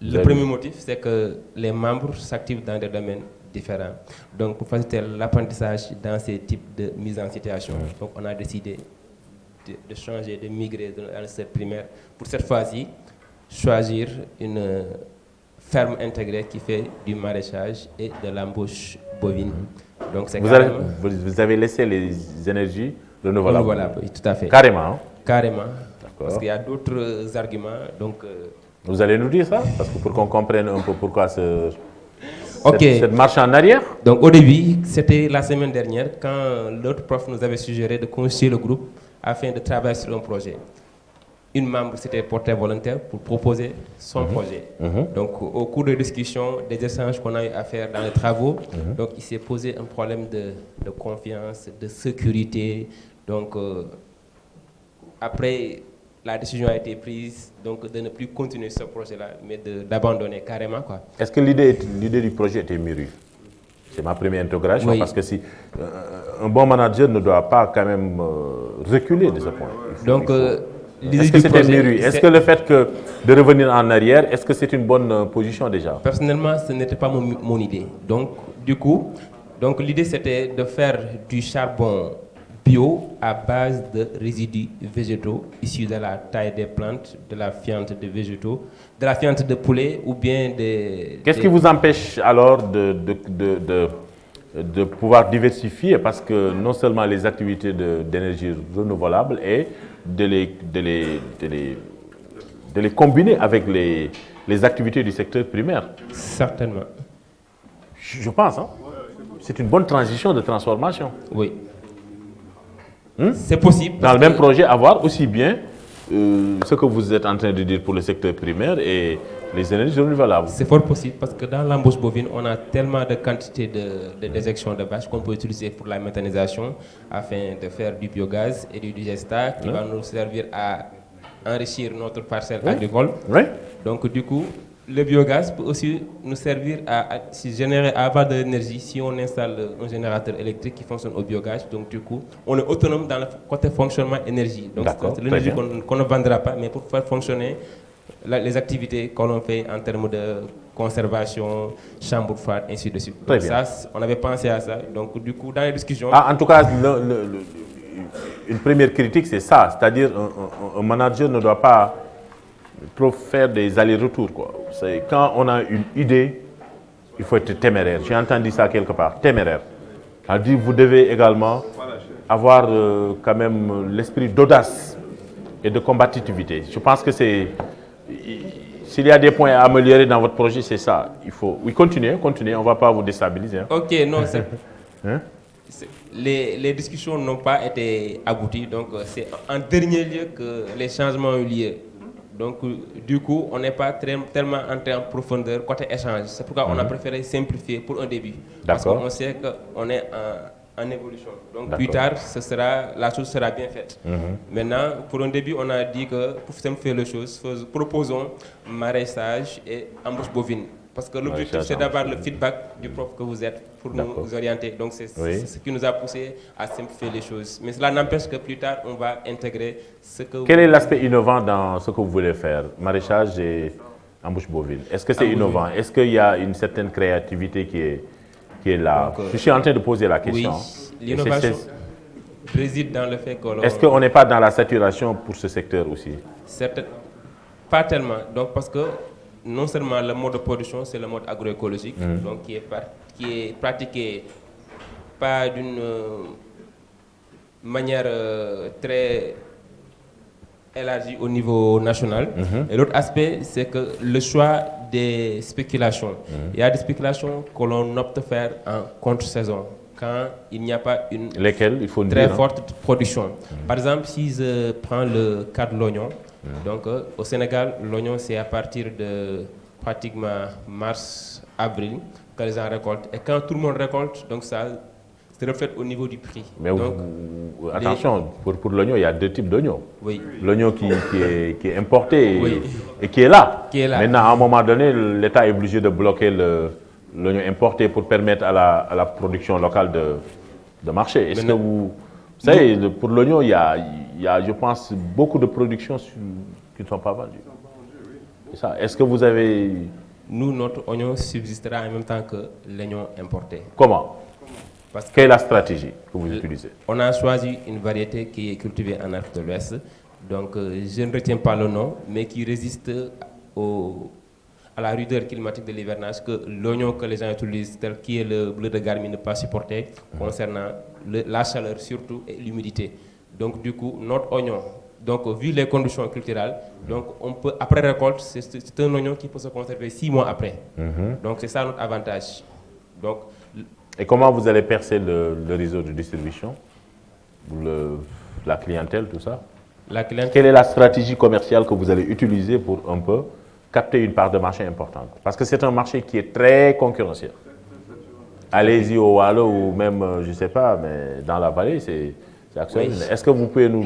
le premier motif, c'est que les membres s'activent dans des domaines différents. Donc, pour faciliter l'apprentissage dans ces types de mise en situation, donc on a décidé de changer, de migrer dans le secteur primaire. Pour cette fois-ci, choisir une ferme intégrée qui fait du maraîchage et de l'embauche bovine. Donc, c'est vous avez laissé les énergies renouvelables. Renouvelables, oui, tout à fait. Carrément. Hein? Carrément. Parce qu'il y a d'autres arguments. Donc, vous allez nous dire ça? Parce que pour qu'on comprenne un peu pourquoi cette marche en arrière. Donc, au début, c'était la semaine dernière quand l'autre prof nous avait suggéré de constituer le groupe afin de travailler sur un projet. Une membre s'était portée volontaire pour proposer son projet. Donc, au cours de discussions, des échanges qu'on a eu à faire dans les travaux, donc il s'est posé un problème de confiance, de sécurité. Donc, après, la décision a été prise donc, de ne plus continuer ce projet-là, mais d'abandonner carrément, quoi. Est-ce que l'idée du projet était mûrie? C'est ma première interrogation, oui. Parce que si un bon manager ne doit pas quand même reculer de ce point. Est-ce que c'était mûri? Est-ce que le fait de revenir en arrière, est-ce que c'est une bonne position déjà? Personnellement, ce n'était pas mon idée. Donc, du coup, l'idée c'était de faire du charbon bio à base de résidus végétaux issus de la taille des plantes, de la fiente de végétaux, de la fiente de poulet ou bien des... Qu'est-ce qui vous empêche alors de pouvoir diversifier? Parce que non seulement les activités d'énergie renouvelable et de les combiner avec les activités du secteur primaire. Certainement. Je pense, hein? C'est une bonne transition de transformation. Oui. C'est possible. Dans le même projet, avoir aussi bien ce que vous êtes en train de dire pour le secteur primaire et les énergies renouvelables. C'est fort possible parce que dans l'embauche bovine, on a tellement de quantité de déjection de vaches qu'on peut utiliser pour la méthanisation afin de faire du biogaz et du digesta qui va nous servir à enrichir notre parcelle agricole. Donc du coup, le biogaz peut aussi nous servir à générer, à avoir de l'énergie si on installe un générateur électrique qui fonctionne au biogaz. Donc du coup, on est autonome dans le côté fonctionnement énergie. Donc c'est l'énergie qu'on ne vendra pas, mais pour faire fonctionner les activités qu'on l'on fait en termes de conservation, chambre froide, ainsi de suite. Donc ça, on avait pensé à ça. Donc du coup, dans les discussions... en tout cas, une première critique, c'est ça. C'est-à-dire un manager ne doit pas trop faire des allers-retours. Quand on a une idée, il faut être téméraire. J'ai entendu ça quelque part, téméraire. C'est-à-dire vous devez également avoir quand même l'esprit d'audace et de combativité. Je pense que c'est... S'il y a des points à améliorer dans votre projet, c'est ça. Il faut... Oui, continuez, on ne va pas vous déstabiliser. Ok, non, c'est... Les discussions n'ont pas été abouties, donc c'est en dernier lieu que les changements ont eu lieu. Donc du coup, on n'est pas tellement entré en profondeur côté échange. C'est pourquoi on a préféré simplifier pour un début. Parce qu'on sait qu'on est en évolution. Donc plus tard, la chose sera bien faite. Maintenant, pour un début, on a dit que pour simplifier les choses, proposons maraîchage et embauche bovine. Parce que l'objectif, c'est d'avoir le feedback du prof que vous êtes pour nous orienter. Donc, c'est ce qui nous a poussé à simplifier les choses. Mais cela n'empêche que plus tard, on va intégrer ce que... Quel est l'aspect innovant dans ce que vous voulez faire, maraîchage et embauche bovine? Est-ce que c'est innovant? Est-ce qu'il y a une certaine créativité qui est là? Je suis en train de poser la question. Oui, l'innovation réside dans le fait que... Est-ce qu'on n'est pas dans la saturation pour ce secteur aussi? Pas tellement. Donc, parce que non seulement le mode de production, c'est le mode agroécologique, donc qui est pratiqué pas d'une manière très élargie au niveau national. Et l'autre aspect, c'est que le choix des spéculations. Il y a des spéculations que l'on opte à faire en contre-saison, quand il n'y a pas une très forte production. Par exemple, si je prends le cas de l'oignon, donc au Sénégal, l'oignon c'est à partir de pratiquement mars, avril que les gens récoltent. Et quand tout le monde récolte, donc ça se reflète au niveau du prix. Mais donc, attention, pour l'oignon, il y a deux types d'oignons. Oui. L'oignon qui est importé et qui est là. Maintenant, à un moment donné, l'État est obligé de bloquer l'oignon importé pour permettre à la production locale de marcher. Est-ce que vous savez, pour l'oignon, il y a, je pense, beaucoup de productions qui ne sont pas vendues. Est-ce que vous avez... Nous, notre oignon subsistera en même temps que l'oignon importé. Comment? Quelle est la stratégie que vous utilisez? On a choisi une variété qui est cultivée en Afrique de l'Ouest. Donc, je ne retiens pas le nom, mais qui résiste à la rudeur climatique de l'hivernage, que l'oignon que les gens utilisent, tel qui est le bleu de Garmi, ne peut pas supporter, concernant la chaleur surtout et l'humidité. Donc du coup, notre oignon, donc vu les conditions culturelles, donc on peut, après récolte, c'est un oignon qui peut se conserver 6 mois après. Donc c'est ça notre avantage. Donc, et comment vous allez percer le réseau de distribution, la clientèle, tout ça? Quelle est la stratégie commerciale que vous allez utiliser pour un peu capter une part de marché importante? Parce que c'est un marché qui est très concurrentiel. Allez-y au Wallo ou même, je ne sais pas, mais dans la vallée, c'est actuel. Oui. Est-ce que vous pouvez nous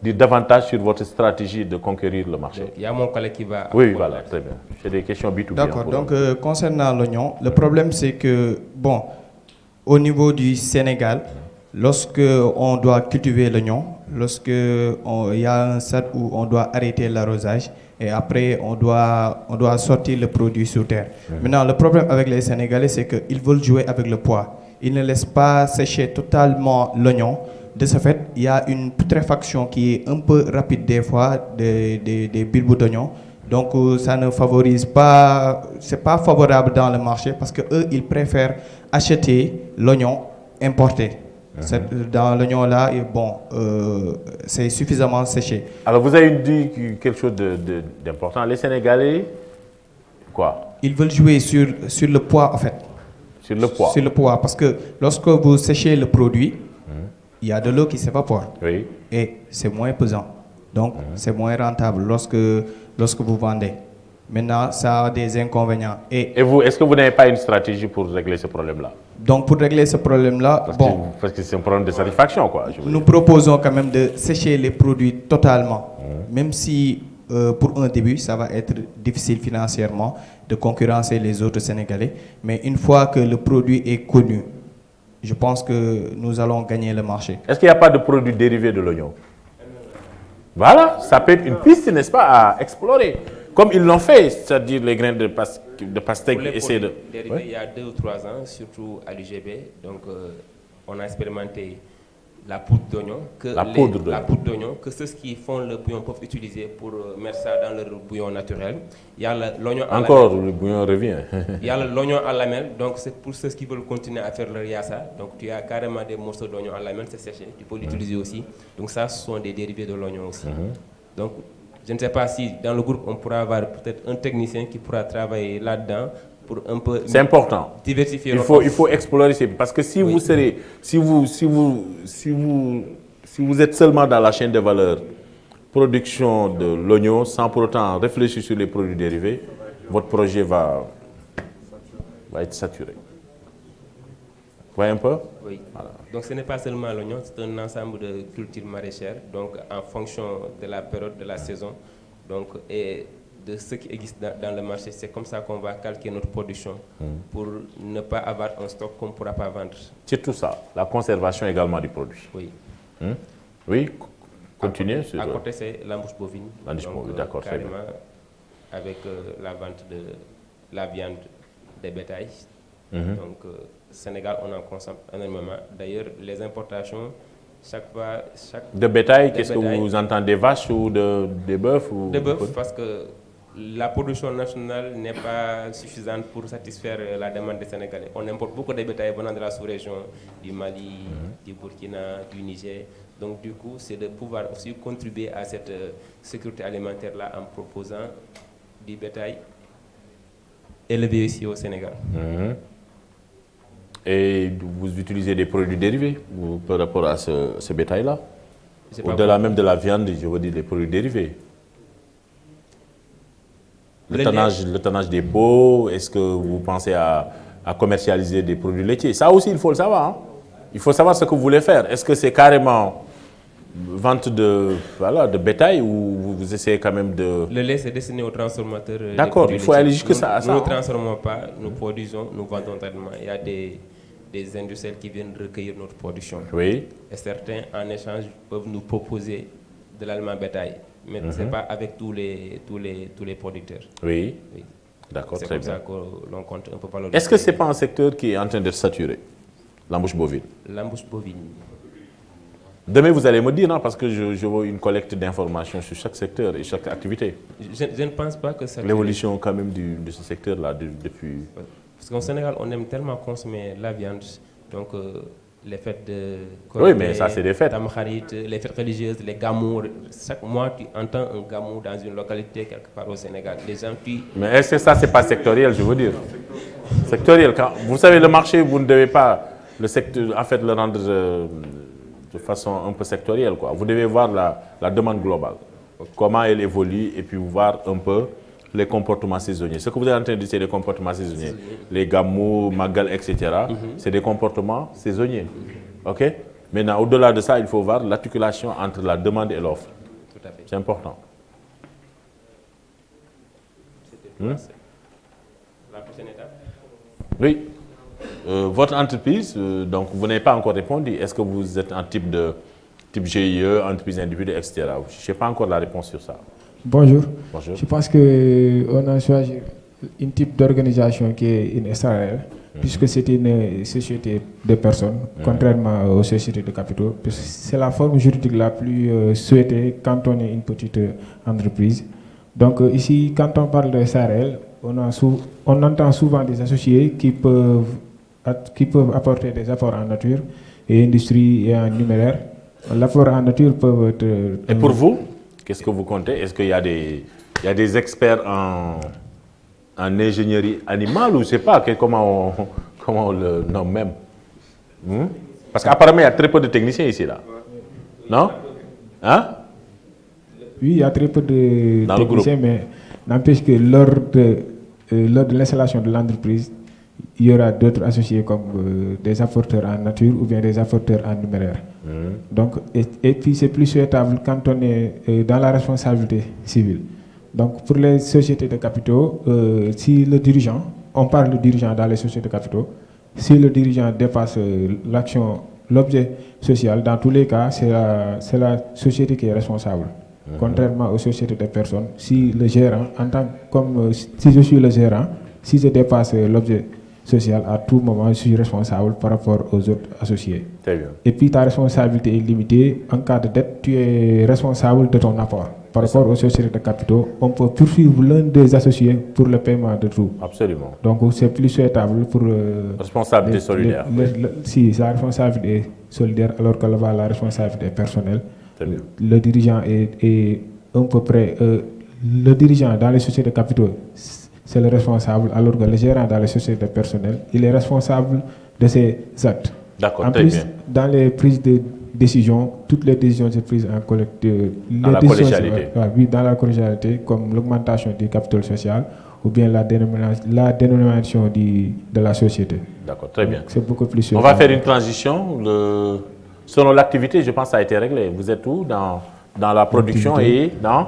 dire davantage sur votre stratégie de conquérir le marché? Il y a mon collègue qui va... Oui, voilà, très bien. C'est des questions B2B. D'accord, donc concernant l'oignon, le problème c'est que, bon, au niveau du Sénégal, lorsque on doit cultiver l'oignon, lorsque il y a un stade où on doit arrêter l'arrosage, et après on doit sortir le produit sur terre. Maintenant, le problème avec les Sénégalais, c'est qu'ils veulent jouer avec le poids. Ils ne laissent pas sécher totalement l'oignon. De ce fait, il y a une putréfaction qui est un peu rapide des fois des bulbes d'oignon. Donc ça ne favorise pas, c'est pas favorable dans le marché parce que eux, ils préfèrent acheter l'oignon importé. Dans l'oignon là, bon, c'est suffisamment séché. Alors vous avez dit quelque chose d'important. Les Sénégalais, quoi? Ils veulent jouer sur le poids en fait. Sur le poids? Sur le poids, parce que lorsque vous séchez le produit, il y a de l'eau qui s'évapore. Oui. Et c'est moins pesant. Donc, c'est moins rentable lorsque vous vendez. Maintenant, ça a des inconvénients. Et vous, est-ce que vous n'avez pas une stratégie pour régler ce problème-là? Donc, pour régler ce problème-là, parce que c'est un problème de satisfaction, quoi. Nous proposons quand même de sécher les produits totalement. Même si, pour un début, ça va être difficile financièrement de concurrencer les autres Sénégalais. Mais une fois que le produit est connu, je pense que nous allons gagner le marché. Est-ce qu'il n'y a pas de produits dérivés de l'oignon? Voilà, ça peut être une piste, n'est-ce pas, à explorer. Comme ils l'ont fait, c'est-à-dire les grains de pastèque. Pour les essayer de... dérivés, il y a 2 ou 3 ans, surtout à l'UGB, donc on a expérimenté la poudre d'oignon. La poudre d'oignon, que ceux qui font le bouillon peuvent utiliser pour mettre ça dans leur bouillon naturel. Il y a l'oignon à encore, le bouillon revient. Il y a l'oignon à lamelles, donc c'est pour ceux qui veulent continuer à faire leur yassa. Donc tu as carrément des morceaux d'oignon à lamelles, c'est séché, tu peux l'utiliser aussi. Donc ça, ce sont des dérivés de l'oignon aussi. Donc je ne sais pas si dans le groupe on pourra avoir peut-être un technicien qui pourra travailler là-dedans pour un peu. C'est important. Diversifier. Il faut explorer parce que si vous serez, si vous êtes seulement dans la chaîne de valeur, production de l'oignon, sans pour autant réfléchir sur les produits dérivés, votre projet va être saturé. Vous voyez un peu? Oui. Voilà. Donc ce n'est pas seulement l'oignon, c'est un ensemble de cultures maraîchères, donc en fonction de la période de la saison, donc et de ce qui existe dans le marché, c'est comme ça qu'on va calquer notre production pour ne pas avoir un stock qu'on ne pourra pas vendre. C'est tout ça, la conservation également du produit. Oui. Oui, continuez. À côté, c'est l'embouche bovine. L'embouche bovine, d'accord, très bien. Avec la vente de la viande des bétails. Donc, Sénégal, on en consomme énormément. D'ailleurs, les importations, de bétail, qu'est-ce que vous entendez, des vaches ou des bœufs Des bœufs, parce que la production nationale n'est pas suffisante pour satisfaire la demande des Sénégalais. On importe beaucoup de bétail venant de la sous-région, du Mali, du Burkina, du Niger. Donc du coup, c'est de pouvoir aussi contribuer à cette sécurité alimentaire-là en proposant du bétail élevé ici au Sénégal. Et vous utilisez des produits dérivés par rapport à ce bétail-là? Au-delà même de la viande, je veux dire des produits dérivés. Le tonnage des pots, est-ce que vous pensez à commercialiser des produits laitiers? Ça aussi, il faut le savoir. Hein? Il faut savoir ce que vous voulez faire. Est-ce que c'est carrément vente de bétail ou vous essayez quand même de... Le lait, c'est destiné aux transformateurs. D'accord, il faut aller jusque ça. Nous ne transformons pas, nous produisons, nous vendons tellement. Il y a des industriels qui viennent recueillir notre production. Oui. Et certains, en échange, peuvent nous proposer de l'aliment bétail. Mais ce n'est pas avec tous les producteurs. Oui. D'accord, très bien. C'est pour ça que l'on compte un peu par. Est-ce que ce n'est pas un secteur qui est en train d'être saturé, l'embouche bovine? L'embouche bovine. Demain, vous allez me dire, non, parce que je veux une collecte d'informations sur chaque secteur et chaque activité. Je ne pense pas que ça... L'évolution quand même de ce secteur-là depuis... Parce qu'au Sénégal, on aime tellement consommer la viande, donc les fêtes de... Oui, mais ça, c'est des fêtes. Tamkharit, les fêtes religieuses, les gamous. Chaque mois, tu entends un gamou dans une localité quelque part au Sénégal. Les gens Mais est-ce que ça, c'est pas sectoriel, je veux dire? Sectoriel, quand vous savez, le marché, vous ne devez pas le secteur, en fait, le rendre de façon un peu sectorielle, quoi. Vous devez voir la demande globale, comment elle évolue, et puis voir un peu les comportements saisonniers. Ce que vous êtes en train de dire, c'est les comportements saisonniers. Les gamous, magal, etc., c'est des comportements saisonniers. OK? Maintenant, au-delà de ça, il faut voir l'articulation entre la demande et l'offre. Tout à fait. C'est important. La prochaine étape? Oui. Votre entreprise, donc vous n'avez pas encore répondu. Est-ce que vous êtes un type GIE, entreprise individuelle, etc. Je n'ai pas encore la réponse sur ça. Bonjour. Bonjour. Je pense qu'on a choisi un type d'organisation qui est une SARL, puisque c'est une société de personnes, contrairement aux sociétés de capitaux. C'est la forme juridique la plus souhaitée quand on est une petite entreprise. Donc ici, quand on parle de SARL, on entend souvent des associés qui peuvent apporter des apports en nature et industrie et en numéraire. L'apport en nature peut être... Et pour vous, qu'est-ce que vous comptez? Est-ce qu'il y a des experts en ingénierie animale ou je ne sais pas comment on le nomme même? Parce qu'apparemment, il y a très peu de techniciens ici, là. Non? Hein? Oui, il y a très peu de Dans techniciens, mais n'empêche que lors de l'installation de l'entreprise, il y aura d'autres associés comme des apporteurs en nature ou bien des apporteurs en numéraire. Donc, et puis c'est plus souhaitable quand on est dans la responsabilité civile. Donc pour les sociétés de capitaux, si le dirigeant, on parle de dirigeant dans les sociétés de capitaux, si le dirigeant dépasse l'objet social, dans tous les cas, c'est la société qui est responsable. Contrairement aux sociétés de personnes, si le gérant, si je suis le gérant, si je dépasse l'objet social, à tout moment, je suis responsable par rapport aux autres associés. Très bien. Et puis ta responsabilité est limitée. En cas de dette, tu es responsable de ton apport. Par rapport aux sociétés de capitaux, on peut poursuivre l'un des associés pour le paiement de tout. Absolument. Donc c'est plus souhaitable pour... responsabilité solidaire. Si, la responsabilité est solidaire, alors que là-bas, la responsabilité est personnelle. Le dirigeant est un peu près... le dirigeant dans les sociétés de capitaux, c'est le responsable, alors que le gérant dans les sociétés personnelles, il est responsable de ses actes. D'accord, en très plus, bien. dans les prises de décision, toutes les décisions sont prises en collectif. Dans la collégialité. Oui, dans la collégialité, comme l'augmentation du capital social ou bien la dénomination de la société. D'accord, très bien. C'est beaucoup plus sûr. On va faire une transition. Selon l'activité, je pense que ça a été réglé. Vous êtes où dans la production et dans...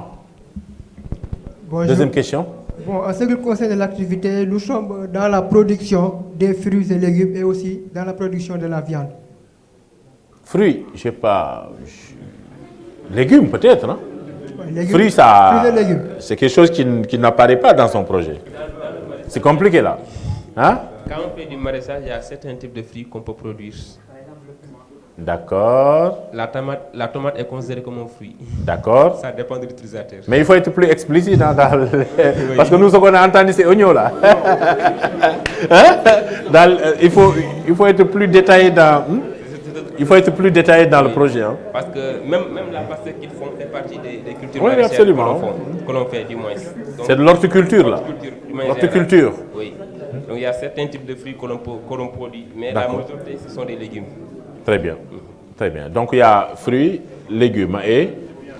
Bonjour. Deuxième question. Bon, en ce qui concerne l'activité, nous sommes dans la production des fruits et légumes et aussi dans la production de la viande. Fruits, je sais pas. Légumes peut-être, non? Légumes, Fruits, ça, fruits et légumes. c'est quelque chose qui n'apparaît pas dans son projet. C'est compliqué là. Hein? Quand on fait du maraîchage, il y a certains types de fruits qu'on peut produire. D'accord. La tomate est considérée comme un fruit. D'accord. Ça dépend de l'utilisateur. Mais il faut être plus explicite parce que nous, ce qu'on a entendu, c'est oignon là. Hein? Il faut être plus détaillé dans... Il faut être plus détaillé dans le projet. Hein? Parce que même la pastèque qu'ils font fait partie des cultures Oui, maraîchères absolument. que l'on fait du moins. C'est de l'horticulture là. L'horticulture. Oui. Donc il y a certains types de fruits que l'on produit, mais la majorité ce sont des légumes. Très bien. Très bien. Donc il y a fruits, légumes et...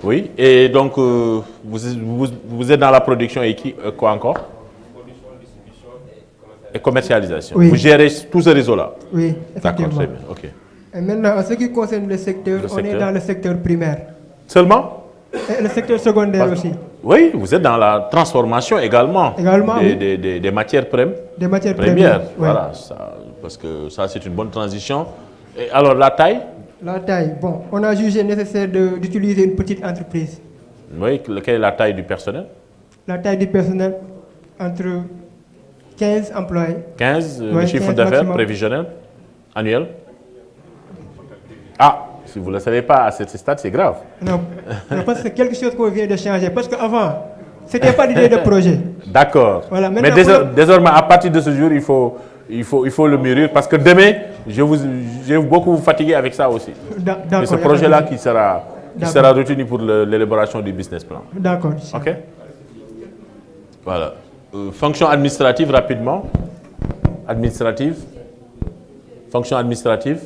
Oui. Et donc vous êtes dans la production et quoi encore? Et commercialisation. Oui. Vous gérez tout ce réseau-là? Oui, D'accord, effectivement. très bien. Ok. Et maintenant, en ce qui concerne le secteur, on est dans le secteur primaire. Seulement? Et le secteur secondaire aussi. Oui, vous êtes dans la transformation également. Également, des matières premières. Des matières premières. oui. Voilà, parce que ça c'est une bonne transition. Et alors la taille? La taille, bon, on a jugé nécessaire d'utiliser une petite entreprise. Oui, quelle est la taille du personnel? La taille du personnel, entre 15 employés. 15, Ouais, le chiffre 15 d'affaires maximum. prévisionnel annuel? Ah, si vous ne le savez pas à ce stade, c'est grave. Non, parce que c'est quelque chose qu'on vient de changer. Parce qu'avant, ce n'était pas l'idée de projet. D'accord. Voilà, mais maintenant, désormais, à partir de ce jour, il faut le mûrir parce que demain, je vais beaucoup vous fatiguer avec ça aussi. D'accord, Et ce y a pas de projet-là souci. qui sera retenu pour l'élaboration du business plan. D'accord. OK? Voilà. Fonction administrative, rapidement. Administrative. Fonction administrative.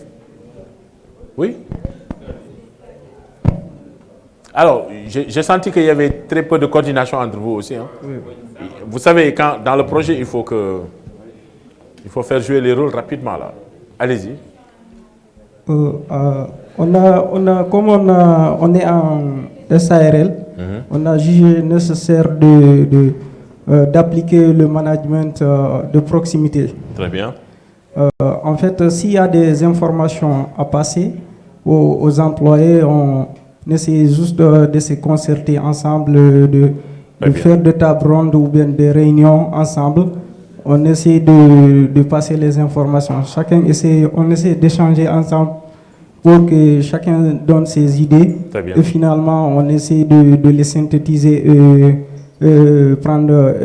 Oui? Alors, j'ai senti qu'il y avait très peu de coordination entre vous aussi. Hein? Oui. Vous savez, dans le projet, il faut faire jouer les rôles rapidement. Là. Allez-y. Comme on est en SARL, on a jugé nécessaire d'appliquer le management de proximité. Très bien. En fait, s'il y a des informations à passer aux employés, on essaie juste de se concerter ensemble, de faire des tables rondes ou bien des réunions ensemble. On essaie de passer les informations. On essaie d'échanger ensemble pour que chacun donne ses idées. Très bien. Et finalement, on essaie de les synthétiser et prendre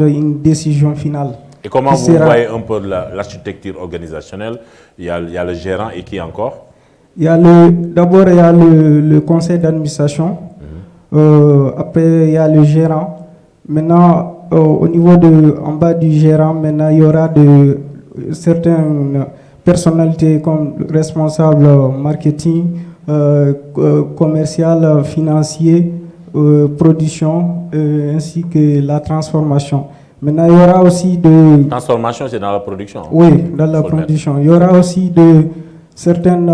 une décision finale. Et comment vous voyez un peu l'architecture organisationnelle? Il y a le gérant et qui encore? D'abord, il y a le conseil d'administration. Après, il y a le gérant. Maintenant, au niveau en bas du gérant, maintenant, il y aura certaines personnalités comme responsable marketing, commercial, financier, production, ainsi que la transformation. Maintenant, il y aura aussi de... Transformation, c'est dans la production. Oui, dans la production. Il y aura aussi de certaines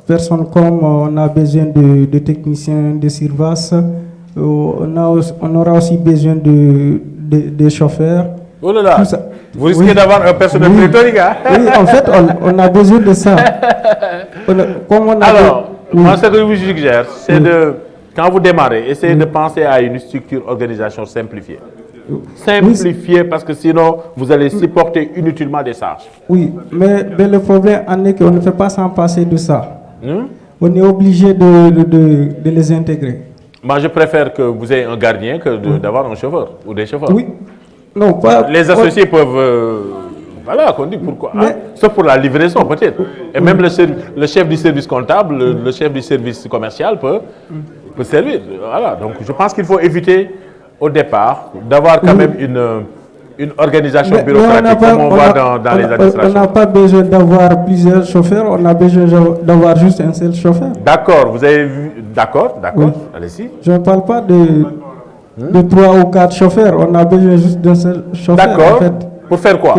personnes comme on a besoin de techniciens de surface, on aura aussi besoin de chauffeurs. Oh là là, vous risquez d'avoir un personnel pléthorique, hein? Oui, en fait, on a besoin de ça. Alors, moi, ce que je vous suggère, c'est de, quand vous démarrez, essayez de penser à une structure organisation simplifiée. Simplifiée, parce que sinon, vous allez supporter inutilement des charges. Oui, mais le problème en est qu'on ne fait pas s'en passer de ça. On est obligé de les intégrer. Moi, je préfère que vous ayez un gardien que d'avoir un chauffeur ou des chauffeurs. Oui. Non, pas... Les associés peuvent... voilà, qu'on dit pourquoi. Hein? Sauf pour la livraison, peut-être. Et même le chef du service comptable, le chef du service commercial peut servir. Voilà. Donc, je pense qu'il faut éviter, au départ, d'avoir quand même une organisation bureaucratique, comme on voit dans les administrations. On n'a pas besoin d'avoir plusieurs chauffeurs, on a besoin d'avoir juste un seul chauffeur. D'accord, vous avez vu. D'accord, Oui. allez-y. Je ne parle pas de 3 ou 4 chauffeurs, on a besoin juste d'un seul chauffeur. D'accord, en fait. pour faire quoi?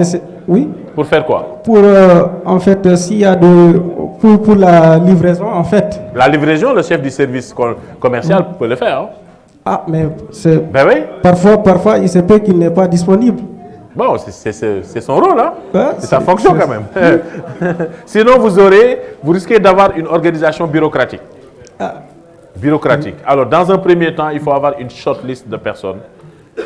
Oui. Pour faire quoi? Pour, en fait, s'il y a pour la livraison, en fait. La livraison, le chef du service commercial peut le faire. Hein? Ah, mais c'est... Ben oui. Parfois, il se peut qu'il n'est pas disponible. Bon, c'est son rôle, hein? Ouais, c'est sa fonction quand même. Sinon, vous risquez d'avoir une organisation bureaucratique. Bureaucratique. Alors, dans un premier temps, il faut avoir une shortlist de personnes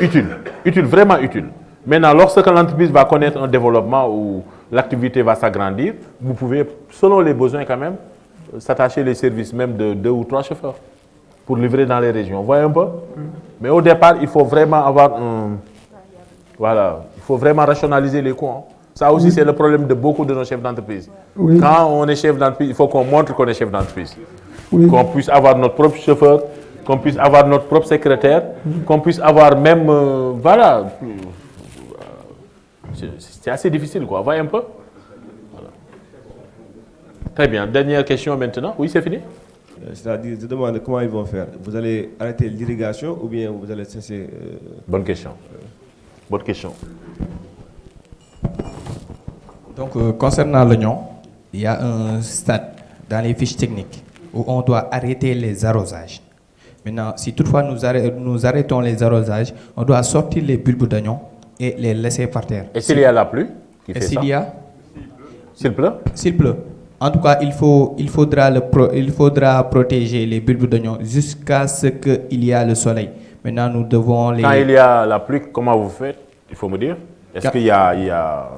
utiles, vraiment utiles. Maintenant, lorsque l'entreprise va connaître un développement où l'activité va s'agrandir, vous pouvez, selon les besoins quand même, s'attacher les services même de 2 ou 3 chauffeurs pour livrer dans les régions. Vous voyez un peu? Mais au départ, il faut vraiment avoir un... Voilà, il faut vraiment rationaliser les coûts. Hein. Ça aussi, c'est le problème de beaucoup de nos chefs d'entreprise. Oui. Quand on est chef d'entreprise, il faut qu'on montre qu'on est chef d'entreprise. Oui. Qu'on puisse avoir notre propre chauffeur, qu'on puisse avoir notre propre secrétaire, qu'on puisse avoir même... voilà. C'est assez difficile, quoi. Vous voyez un peu? Voilà. Très bien. Dernière question maintenant. Oui, c'est fini? C'est-à-dire, je demande comment ils vont faire. Vous allez arrêter l'irrigation ou bien vous allez cesser... Bonne question. Bonne question. Donc, concernant l'oignon, il y a un stade dans les fiches techniques où on doit arrêter les arrosages. Maintenant, si toutefois nous arrêtons les arrosages, on doit sortir les bulbes d'oignon et les laisser par terre. Et s'il y a la pluie qui fait ça? S'il pleut? S'il pleut. En tout cas, il faudra protéger les bulbes d'oignon jusqu'à ce qu'il y ait le soleil. Maintenant, nous devons les... Quand il y a la pluie, comment vous faites? Il faut me dire. Est-ce qu'il y a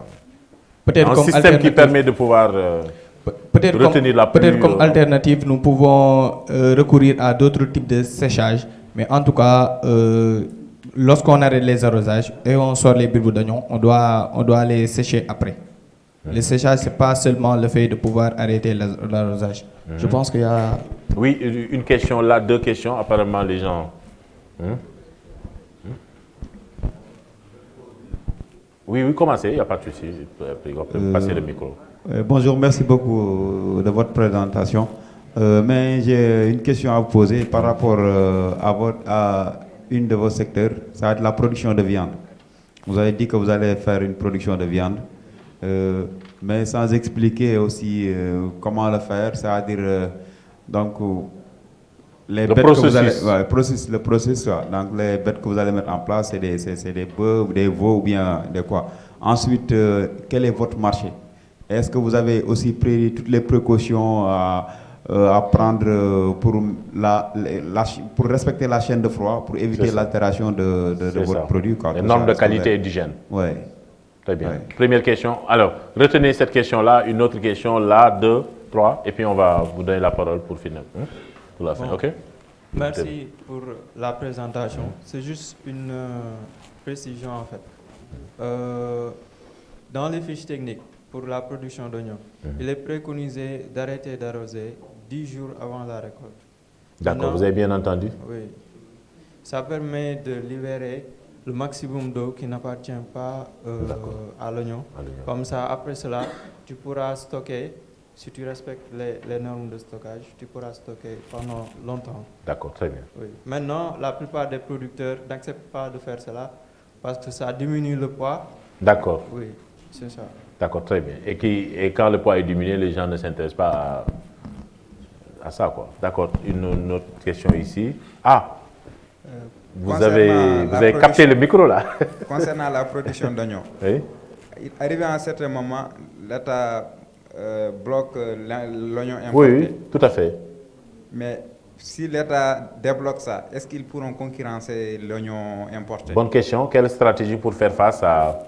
un système qui permet de pouvoir retenir la pluie? Peut-être comme alternative, nous pouvons recourir à d'autres types de séchage. Mais en tout cas, lorsqu'on arrête les arrosages et on sort les bulbes d'oignon, on doit les sécher après. Le séchage, ce n'est pas seulement le fait de pouvoir arrêter l'arrosage. Je pense qu'il y a... Oui, une question là, 2 questions. Apparemment, les gens... Oui, commencez, il n'y a pas de souci. On peut passer le micro. Bonjour, merci beaucoup de votre présentation. Mais j'ai une question à vous poser par rapport à une de vos secteurs, ça va être la production de viande. Vous avez dit que vous allez faire une production de viande, mais sans expliquer aussi comment le faire, c'est-à-dire donc les bêtes que vous allez, le processus, donc les bêtes que vous allez mettre en place, c'est des bœufs, des veaux ou bien des quoi. Ensuite, quel est votre marché? Est-ce que vous avez aussi pris toutes les précautions à prendre pour respecter la chaîne de froid, pour éviter l'altération de votre produit? Les normes de qualité et d'hygiène. Oui. Très bien. Première question. Alors, retenez cette question-là, une autre question, là, 2, 3, et puis on va vous donner la parole pour finir. Pour la fin, ok? Merci pour la présentation. C'est juste une précision en fait. Dans les fiches techniques pour la production d'oignons, il est préconisé d'arrêter d'arroser 10 jours avant la récolte. D'accord, vous avez bien entendu? Oui. Ça permet de libérer le maximum d'eau qui n'appartient pas à l'oignon. Comme ça, après cela, tu pourras stocker, si tu respectes les normes de stockage, tu pourras stocker pendant longtemps. D'accord, très bien. Oui. Maintenant, la plupart des producteurs n'acceptent pas de faire cela parce que ça diminue le poids. D'accord. Oui, c'est ça. D'accord, très bien. Et quand le poids est diminué, les gens ne s'intéressent pas à ça, quoi. D'accord, une autre question ici. Ah, vous avez capté le micro, là. Concernant la production d'oignons, oui. Arrivé à un certain moment, l'État bloque l'oignon importé. Oui, tout à fait. Mais si l'État débloque ça, est-ce qu'ils pourront concurrencer l'oignon importé? Bonne question. Quelle stratégie pour faire face à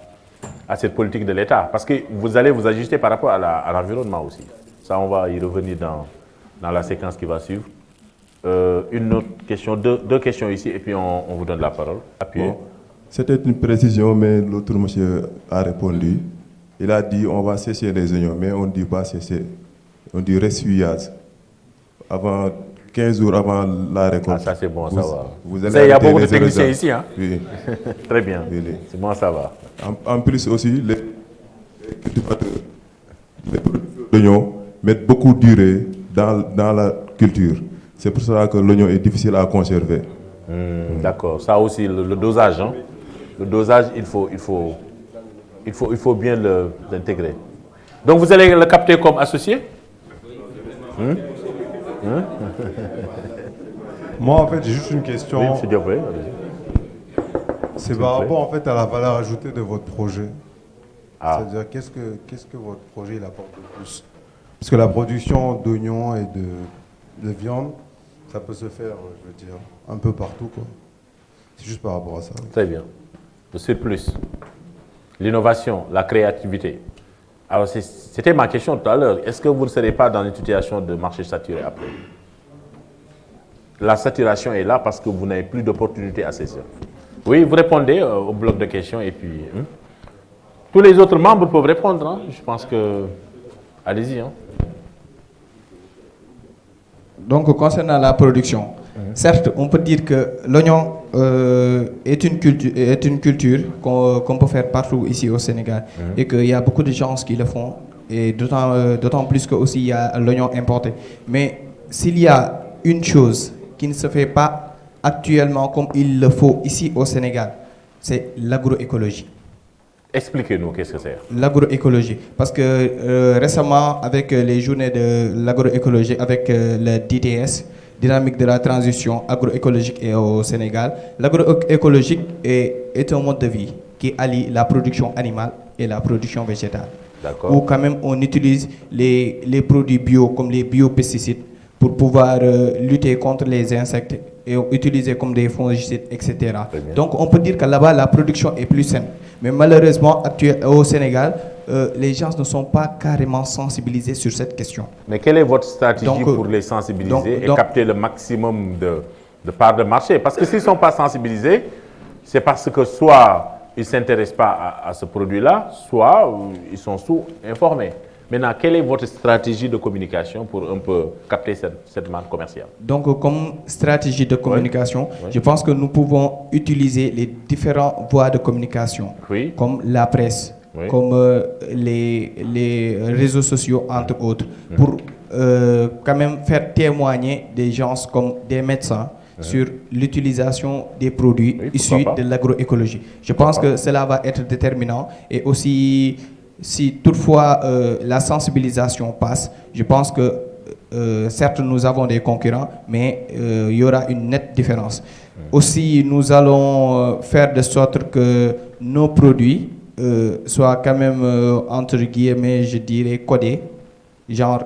cette politique de l'État? Parce que vous allez vous ajuster par rapport à l'environnement aussi. Ça, on va y revenir dans la séquence qui va suivre. Une autre question, deux questions ici, et puis on vous donne la parole. Appuyez. Bon, c'était une précision, mais l'autre monsieur a répondu. Il a dit on va sécher les oignons, mais on ne dit pas sécher, on dit ressuyage. Avant 15 jours avant la récolte. Ah, ça c'est bon, ça va. Vous allez il y a beaucoup de techniciens ici, hein? Oui. Très bien. Oui. C'est bon, ça va. En plus aussi, les cultivateurs, les producteurs d'oignons mettent beaucoup de durée dans la culture. C'est pour ça que l'oignon est difficile à conserver. D'accord. Ça aussi, le dosage. Hein? Le dosage, il faut bien l'intégrer. Donc vous allez le capter comme associé? Moi, en fait, j'ai juste une question. Oui, M. Diop, c'est par rapport en fait à la valeur ajoutée de votre projet. Ah. C'est-à-dire qu'est-ce que votre projet il apporte de plus? Parce que la production d'oignons et de viande, ça peut se faire, je veux dire, un peu partout, quoi. C'est juste par rapport à ça. Très bien. Le surplus, l'innovation, la créativité. Alors, c'était ma question tout à l'heure. Est-ce que vous ne serez pas dans une situation de marché saturé après? La saturation est là parce que vous n'avez plus d'opportunités à saisir. Oui, vous répondez au bloc de questions et puis... Tous les autres membres peuvent répondre. Hein. Je pense que... Allez-y. Hein. Donc, concernant la production, certes, on peut dire que l'oignon est une culture qu'on peut faire partout ici au Sénégal et qu'il y a beaucoup de gens qui le font, et d'autant plus qu'il y a l'oignon importé. Mais s'il y a une chose qui ne se fait pas actuellement comme il le faut ici au Sénégal, c'est l'agroécologie. Expliquez-nous qu'est-ce que c'est. L'agroécologie. Parce que récemment, avec les journées de l'agroécologie, avec le DTS, Dynamique de la transition agroécologique au Sénégal, l'agroécologique est un mode de vie qui allie la production animale et la production végétale. Où quand même on utilise les produits bio comme les biopesticides pour pouvoir lutter contre les insectes et utiliser comme des fongicides, etc. Donc on peut dire que là-bas la production est plus saine. Mais malheureusement, au Sénégal, les gens ne sont pas carrément sensibilisés sur cette question. Mais quelle est votre stratégie pour les sensibiliser et capter le maximum de parts de marché? Parce que s'ils ne sont pas sensibilisés, c'est parce que soit ils ne s'intéressent pas à ce produit-là, soit ils sont sous-informés. Maintenant, quelle est votre stratégie de communication pour un peu capter cette marque commerciale? Donc, comme stratégie de communication, je pense que nous pouvons utiliser les différentes voies de communication, comme la presse, comme les réseaux sociaux, entre autres, pour quand même faire témoigner des gens comme des médecins sur l'utilisation des produits issus de l'agroécologie. Je pense que cela va être déterminant, et aussi... Si toutefois la sensibilisation passe, je pense que certes nous avons des concurrents, mais il y aura une nette différence. Aussi, nous allons faire de sorte que nos produits soient quand même, entre guillemets, je dirais, codés. Genre,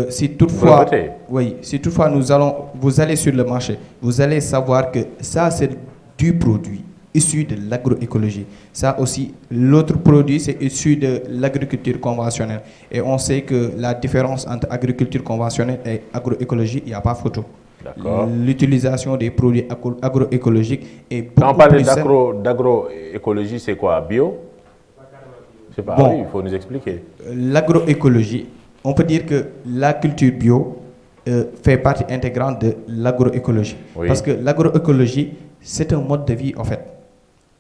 si toutefois vous allez sur le marché, vous allez savoir que ça c'est du produit issu de l'agroécologie. Ça aussi, l'autre produit, c'est issu de l'agriculture conventionnelle. Et on sait que la différence entre agriculture conventionnelle et agroécologie, il n'y a pas photo. L'utilisation des produits agroécologiques est beaucoup plus... Quand on parle d'agroécologie, c'est quoi? Bio? Je sais pas, bon, il faut nous expliquer. L'agroécologie, on peut dire que la culture bio fait partie intégrante de l'agroécologie. Parce que l'agroécologie, c'est un mode de vie, en fait.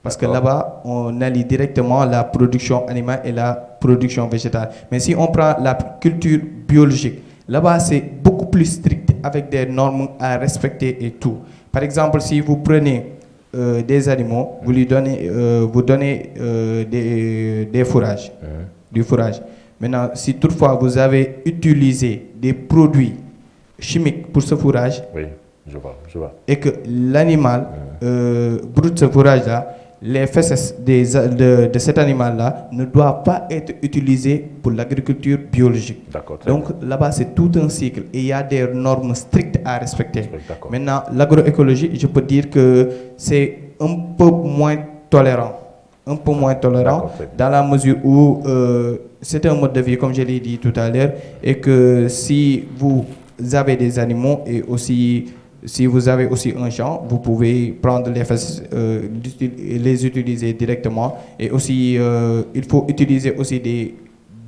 Parce que là-bas, on allie directement la production animale et la production végétale. Mais si on prend la culture biologique, là-bas, c'est beaucoup plus strict avec des normes à respecter et tout. Par exemple, si vous prenez des animaux, vous donnez des fourrages, du fourrage. Maintenant, si toutefois vous avez utilisé des produits chimiques pour ce fourrage, oui, je vois. Et que l'animal brûle ce fourrage-là, les fesses de cet animal-là ne doivent pas être utilisées pour l'agriculture biologique. Donc là-bas, c'est tout un cycle et il y a des normes strictes à respecter. Maintenant, l'agroécologie, je peux dire que c'est un peu moins tolérant. Dans la mesure où c'est un mode de vie, comme je l'ai dit tout à l'heure, et que si vous avez des animaux et aussi si vous avez aussi un champ, vous pouvez prendre les fesses, les utiliser directement. Et aussi, il faut utiliser aussi des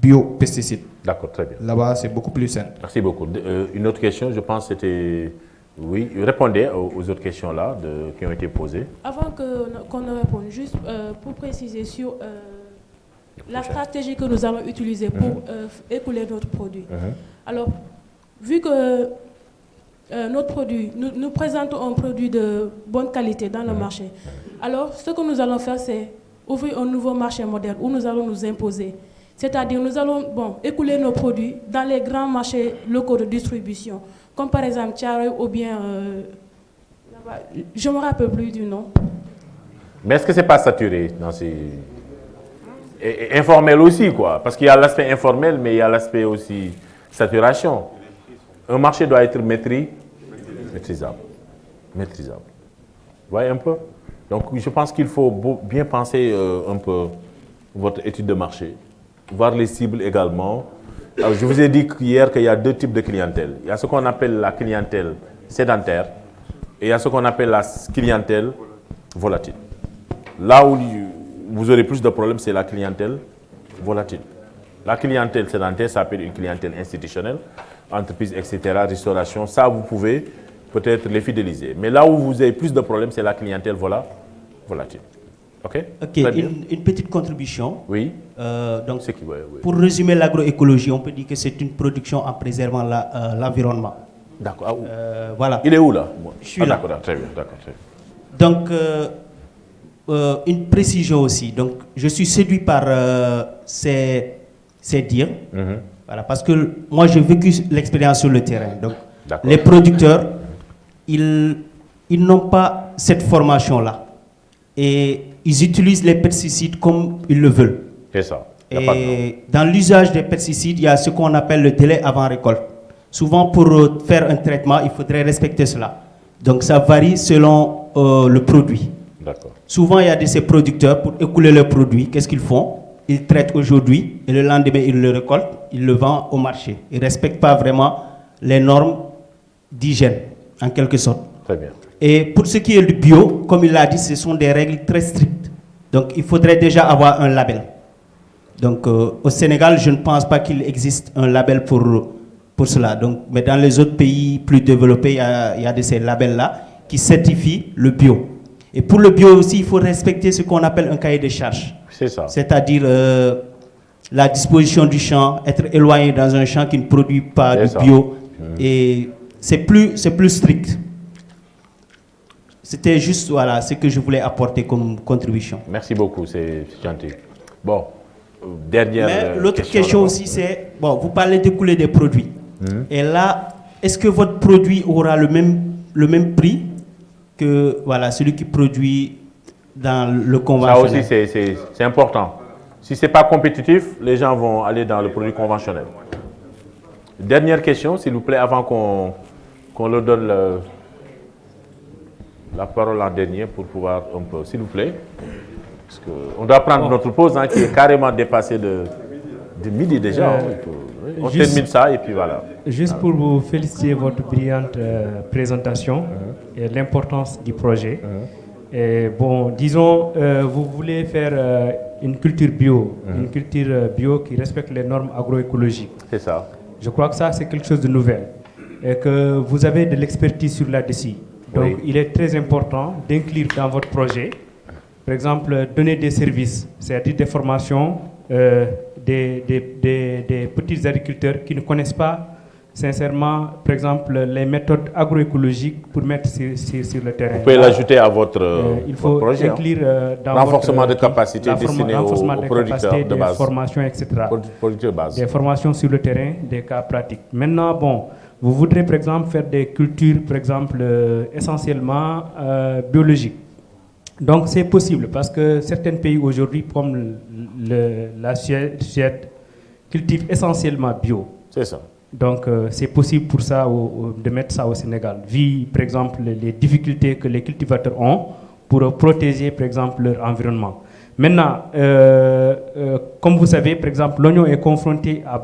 biopesticides. D'accord, très bien. Là-bas, c'est beaucoup plus sain. Merci beaucoup. Une autre question, je pense que c'était... Oui, répondez aux autres questions là qui ont été posées. Avant qu'on ne réponde, juste pour préciser sur la stratégie que nous allons utiliser pour écouler notre produit. Alors, vu que notre produit, nous présentons un produit de bonne qualité dans le marché. Alors, ce que nous allons faire, c'est ouvrir un nouveau marché moderne où nous allons nous imposer. C'est-à-dire, nous allons écouler nos produits dans les grands marchés locaux de distribution, comme par exemple Thiaroye ou bien... je ne me rappelle plus du nom. Mais est-ce que ce n'est pas saturé dans ces... Et informel aussi, quoi. Parce qu'il y a l'aspect informel, mais il y a l'aspect aussi saturation. Un marché doit être maîtrisable. Vous voyez un peu? Donc, je pense qu'il faut bien penser un peu votre étude de marché, voir les cibles également. Alors, je vous ai dit hier qu'il y a deux types de clientèle. Il y a ce qu'on appelle la clientèle sédentaire et il y a ce qu'on appelle la clientèle volatile. Là où vous aurez plus de problèmes, c'est la clientèle volatile. La clientèle sédentaire s'appelle une clientèle institutionnelle, entreprise, etc., restauration. Ça, vous pouvez peut-être les fidéliser. Mais là où vous avez plus de problèmes, c'est la clientèle volatile. OK? Une petite contribution. Oui. Donc, pour résumer l'agroécologie, on peut dire que c'est une production en préservant l'environnement. D'accord. Voilà. Il est où là? Je suis là. D'accord, très bien. D'accord. Donc, une précision aussi. Donc, je suis séduit par ces dires. Voilà, parce que moi, j'ai vécu l'expérience sur le terrain. Donc, les producteurs, ils n'ont pas cette formation-là. Et ils utilisent les pesticides comme ils le veulent. C'est ça. Et dans l'usage des pesticides, il y a ce qu'on appelle le délai avant récolte. Souvent, pour faire un traitement, il faudrait respecter cela. Donc, ça varie selon le produit. Souvent, il y a de ces producteurs, pour écouler le produit, qu'est-ce qu'ils font? Ils traitent aujourd'hui et le lendemain, ils le récoltent, ils le vendent au marché. Ils ne respectent pas vraiment les normes d'hygiène, en quelque sorte. Très bien. Et pour ce qui est du bio, comme il l'a dit, ce sont des règles très strictes. Donc, il faudrait déjà avoir un label. Donc, au Sénégal, je ne pense pas qu'il existe un label pour cela. Donc, mais dans les autres pays plus développés, il y a de ces labels-là qui certifient le bio. Et pour le bio aussi, il faut respecter ce qu'on appelle un cahier de charges. C'est ça. C'est-à-dire la disposition du champ, être éloigné dans un champ qui ne produit pas du bio. Et c'est plus strict. C'était juste ce que je voulais apporter comme contribution. Merci beaucoup, c'est gentil. Bon, dernière Mais l'autre question aussi, c'est, vous parlez d'écouler des produits. Et là, est-ce que votre produit aura le même prix que celui qui produit dans le conventionnel? Ça aussi, c'est important. Si ce n'est pas compétitif, les gens vont aller dans le produit conventionnel. Dernière question, s'il vous plaît, avant qu'on leur donne la parole en dernier pour pouvoir un peu, s'il vous plaît. Parce qu'on doit prendre notre pause qui est carrément dépassée de midi déjà. On termine ça et puis voilà. Juste pour vous féliciter votre brillante présentation et l'importance du projet. Et bon, disons, vous voulez faire une culture bio qui respecte les normes agroécologiques. C'est ça. Je crois que ça, c'est quelque chose de nouvel et que vous avez de l'expertise sur là-dessus. Donc, il est très important d'inclure dans votre projet par exemple, donner des services, c'est-à-dire des formations des petits agriculteurs qui ne connaissent pas sincèrement, par exemple, les méthodes agroécologiques pour mettre sur le terrain. Vous pouvez l'ajouter à votre, il faut votre projet. inclure dans renforcement votre, de capacité destiné aux producteurs de base. Des formations, etc. Producteurs de base. Des formations sur le terrain, des cas pratiques. Maintenant, bon, vous voudrez par exemple faire des cultures, par exemple, essentiellement biologiques. Donc c'est possible parce que certains pays aujourd'hui, comme la Suède, cultivent essentiellement bio. C'est ça. Donc c'est possible pour ça de mettre ça au Sénégal, vu par exemple les difficultés que les cultivateurs ont pour protéger par exemple leur environnement. Maintenant, comme vous savez, par exemple, l'oignon est confronté à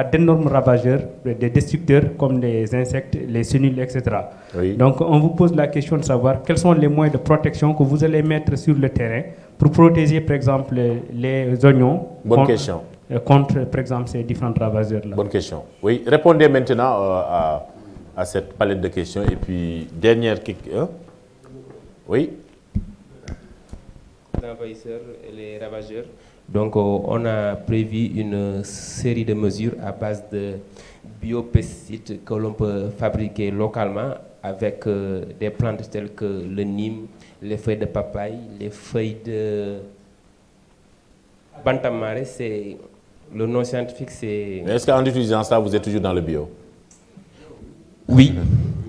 d'énormes ravageurs, des destructeurs comme les insectes, les chenilles, etc. Oui. Donc on vous pose la question de savoir quels sont les moyens de protection que vous allez mettre sur le terrain pour protéger par exemple les oignons. Bonne question. Contre, par exemple, ces différents ravageurs-là. Bonne question. Oui, répondez maintenant à cette palette de questions. Et puis, dernière question. Oui. Les envahisseurs et les ravageurs. Donc, on a prévu une série de mesures à base de biopesticides que l'on peut fabriquer localement avec des plantes telles que le nîmes, les feuilles de papaye, les feuilles de bantamare, c'est... Le nom scientifique, c'est... Est-ce qu'en utilisant ça, vous êtes toujours dans le bio? Oui,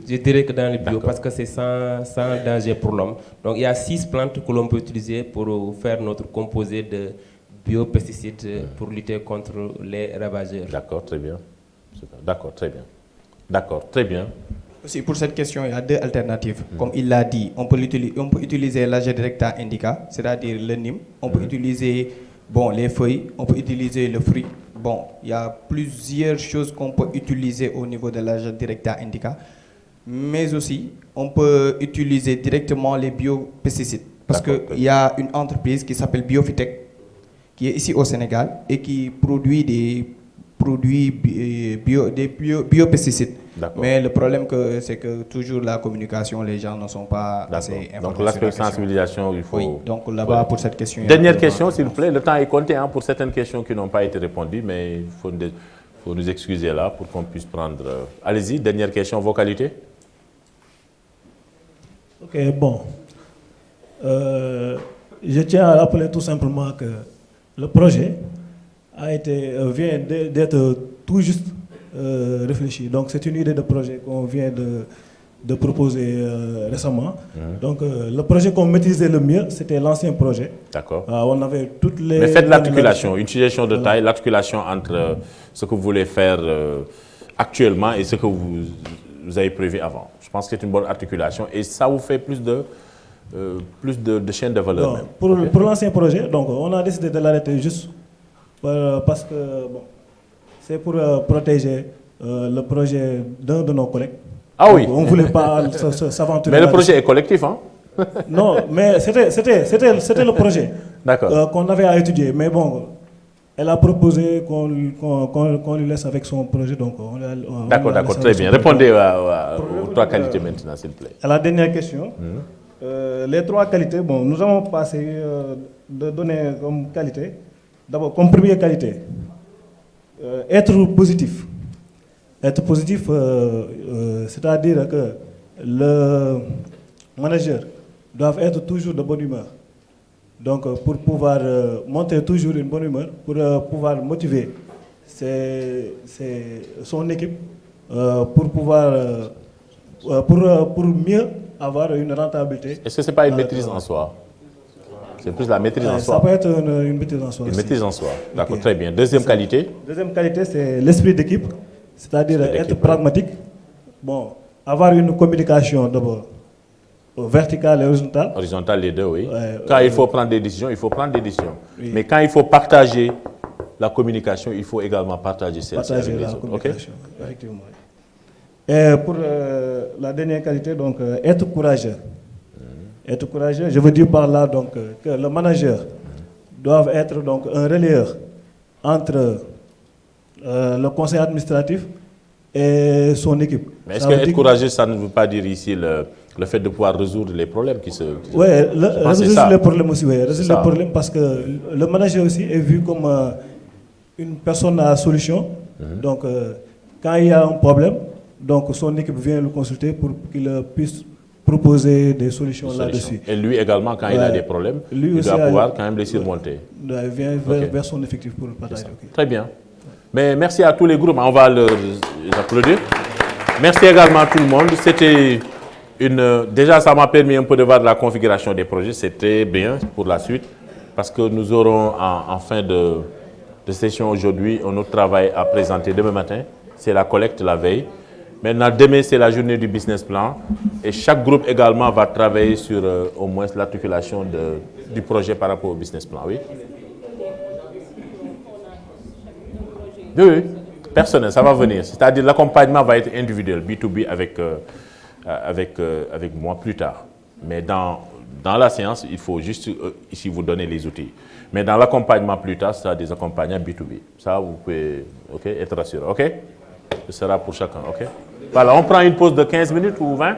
je dirais que dans le bio, parce que c'est sans danger pour l'homme. Donc il y a 6 plantes que l'on peut utiliser pour faire notre composé de biopesticides pour lutter contre les ravageurs. D'accord, très bien. D'accord, très bien. D'accord, très bien. Aussi, pour cette question, il y a 2 alternatives. Comme il l'a dit, on peut utiliser l'Agerecta indica, c'est-à-dire le nîmes. On peut utiliser... Bon, les feuilles, on peut utiliser le fruit. Bon, il y a plusieurs choses qu'on peut utiliser au niveau de l'Agerecta indica. Mais aussi, on peut utiliser directement les biopesticides. Parce qu'il y a une entreprise qui s'appelle Biofitech, qui est ici au Sénégal et qui produit des produits biopesticides. Mais le problème, c'est que toujours la communication, les gens ne sont pas assez informés. Donc l'aspect sensibilisation, il faut... Oui, donc là-bas, pour cette question... Dernière question, s'il vous plaît. Le temps est compté pour certaines questions qui n'ont pas été répondues, mais il faut nous excuser là pour qu'on puisse prendre... Allez-y, dernière question, vos qualités. Ok, bon. Je tiens à rappeler tout simplement que le projet vient d'être tout juste réfléchi. Donc c'est une idée de projet qu'on vient de proposer récemment. Donc le projet qu'on maîtrisait le mieux, c'était l'ancien projet. D'accord. On avait toutes les... Mais faites l'articulation, une suggestion de taille, l'articulation entre ce que vous voulez faire actuellement et ce que vous avez prévu avant. Je pense que c'est une bonne articulation et ça vous fait plus de chaîne de valeur. Non, même. Pour l'ancien projet, donc on a décidé de l'arrêter juste parce que bon, c'est pour protéger le projet d'un de nos collègues. Ah oui. Donc, on ne voulait pas s'aventurer. Mais le projet est collectif, hein? Non, mais c'était le projet qu'on avait à étudier. Mais bon, elle a proposé qu'on lui laisse avec son projet. D'accord, très bien. Répondez aux 3 qualités maintenant, s'il vous plaît. À la dernière question. Les 3 qualités, bon, nous avons passé de donner comme qualité, d'abord comme première qualité, être positif. Être positif, c'est-à-dire que le manager doit être toujours de bonne humeur. Donc pour pouvoir montrer toujours une bonne humeur, pour pouvoir motiver son équipe, pour mieux avoir une rentabilité. Est-ce que ce n'est pas une maîtrise en soi? C'est plus la maîtrise en soi. Ça peut être une maîtrise en soi. Une maîtrise en soi. D'accord, très bien. Deuxième qualité? Deuxième qualité, c'est l'esprit d'équipe, c'est-à-dire être pragmatique. Bon, avoir une communication d'abord verticale et horizontale. Horizontale, les deux, oui. Quand il faut prendre des décisions, il faut prendre des décisions. Oui. Mais quand il faut partager la communication, il faut également partager celle-ci avec les autres. Communication, effectivement. Et pour la dernière qualité, donc, être courageux. Être courageux, je veux dire par là donc, que le manager doit être donc, un relayeur entre le conseil administratif et son équipe. Mais est-ce que être courageux, ça ne veut pas dire ici Le fait de pouvoir résoudre les problèmes qui se... Oui, résoudre les problèmes aussi, oui. Résoudre les problèmes parce que le manager aussi est vu comme une personne à solution. Donc, quand il y a un problème, donc son équipe vient le consulter pour qu'il puisse proposer des solutions là-dessus. Et lui également, quand il a des problèmes, il doit pouvoir quand même les surmonter. Il vient vers son effectif pour le partager. Très bien. Mais merci à tous les groupes, on va les applaudir. Merci également à tout le monde. C'était déjà, ça m'a permis un peu de voir la configuration des projets. C'était bien pour la suite, parce que nous aurons en fin de session aujourd'hui un autre travail à présenter demain matin. C'est la collecte la veille. Maintenant, demain, c'est la journée du business plan. Et chaque groupe également va travailler sur au moins l'articulation du projet par rapport au business plan. Oui. Oui, personnel, ça va venir. C'est-à-dire l'accompagnement va être individuel, B2B avec moi plus tard. Mais dans la séance, il faut juste ici vous donner les outils. Mais dans l'accompagnement plus tard, ce sera des accompagnants B2B. Ça, vous pouvez être rassuré. OK? Ce sera pour chacun. OK? Voilà, on prend une pause de 15 minutes ou 20.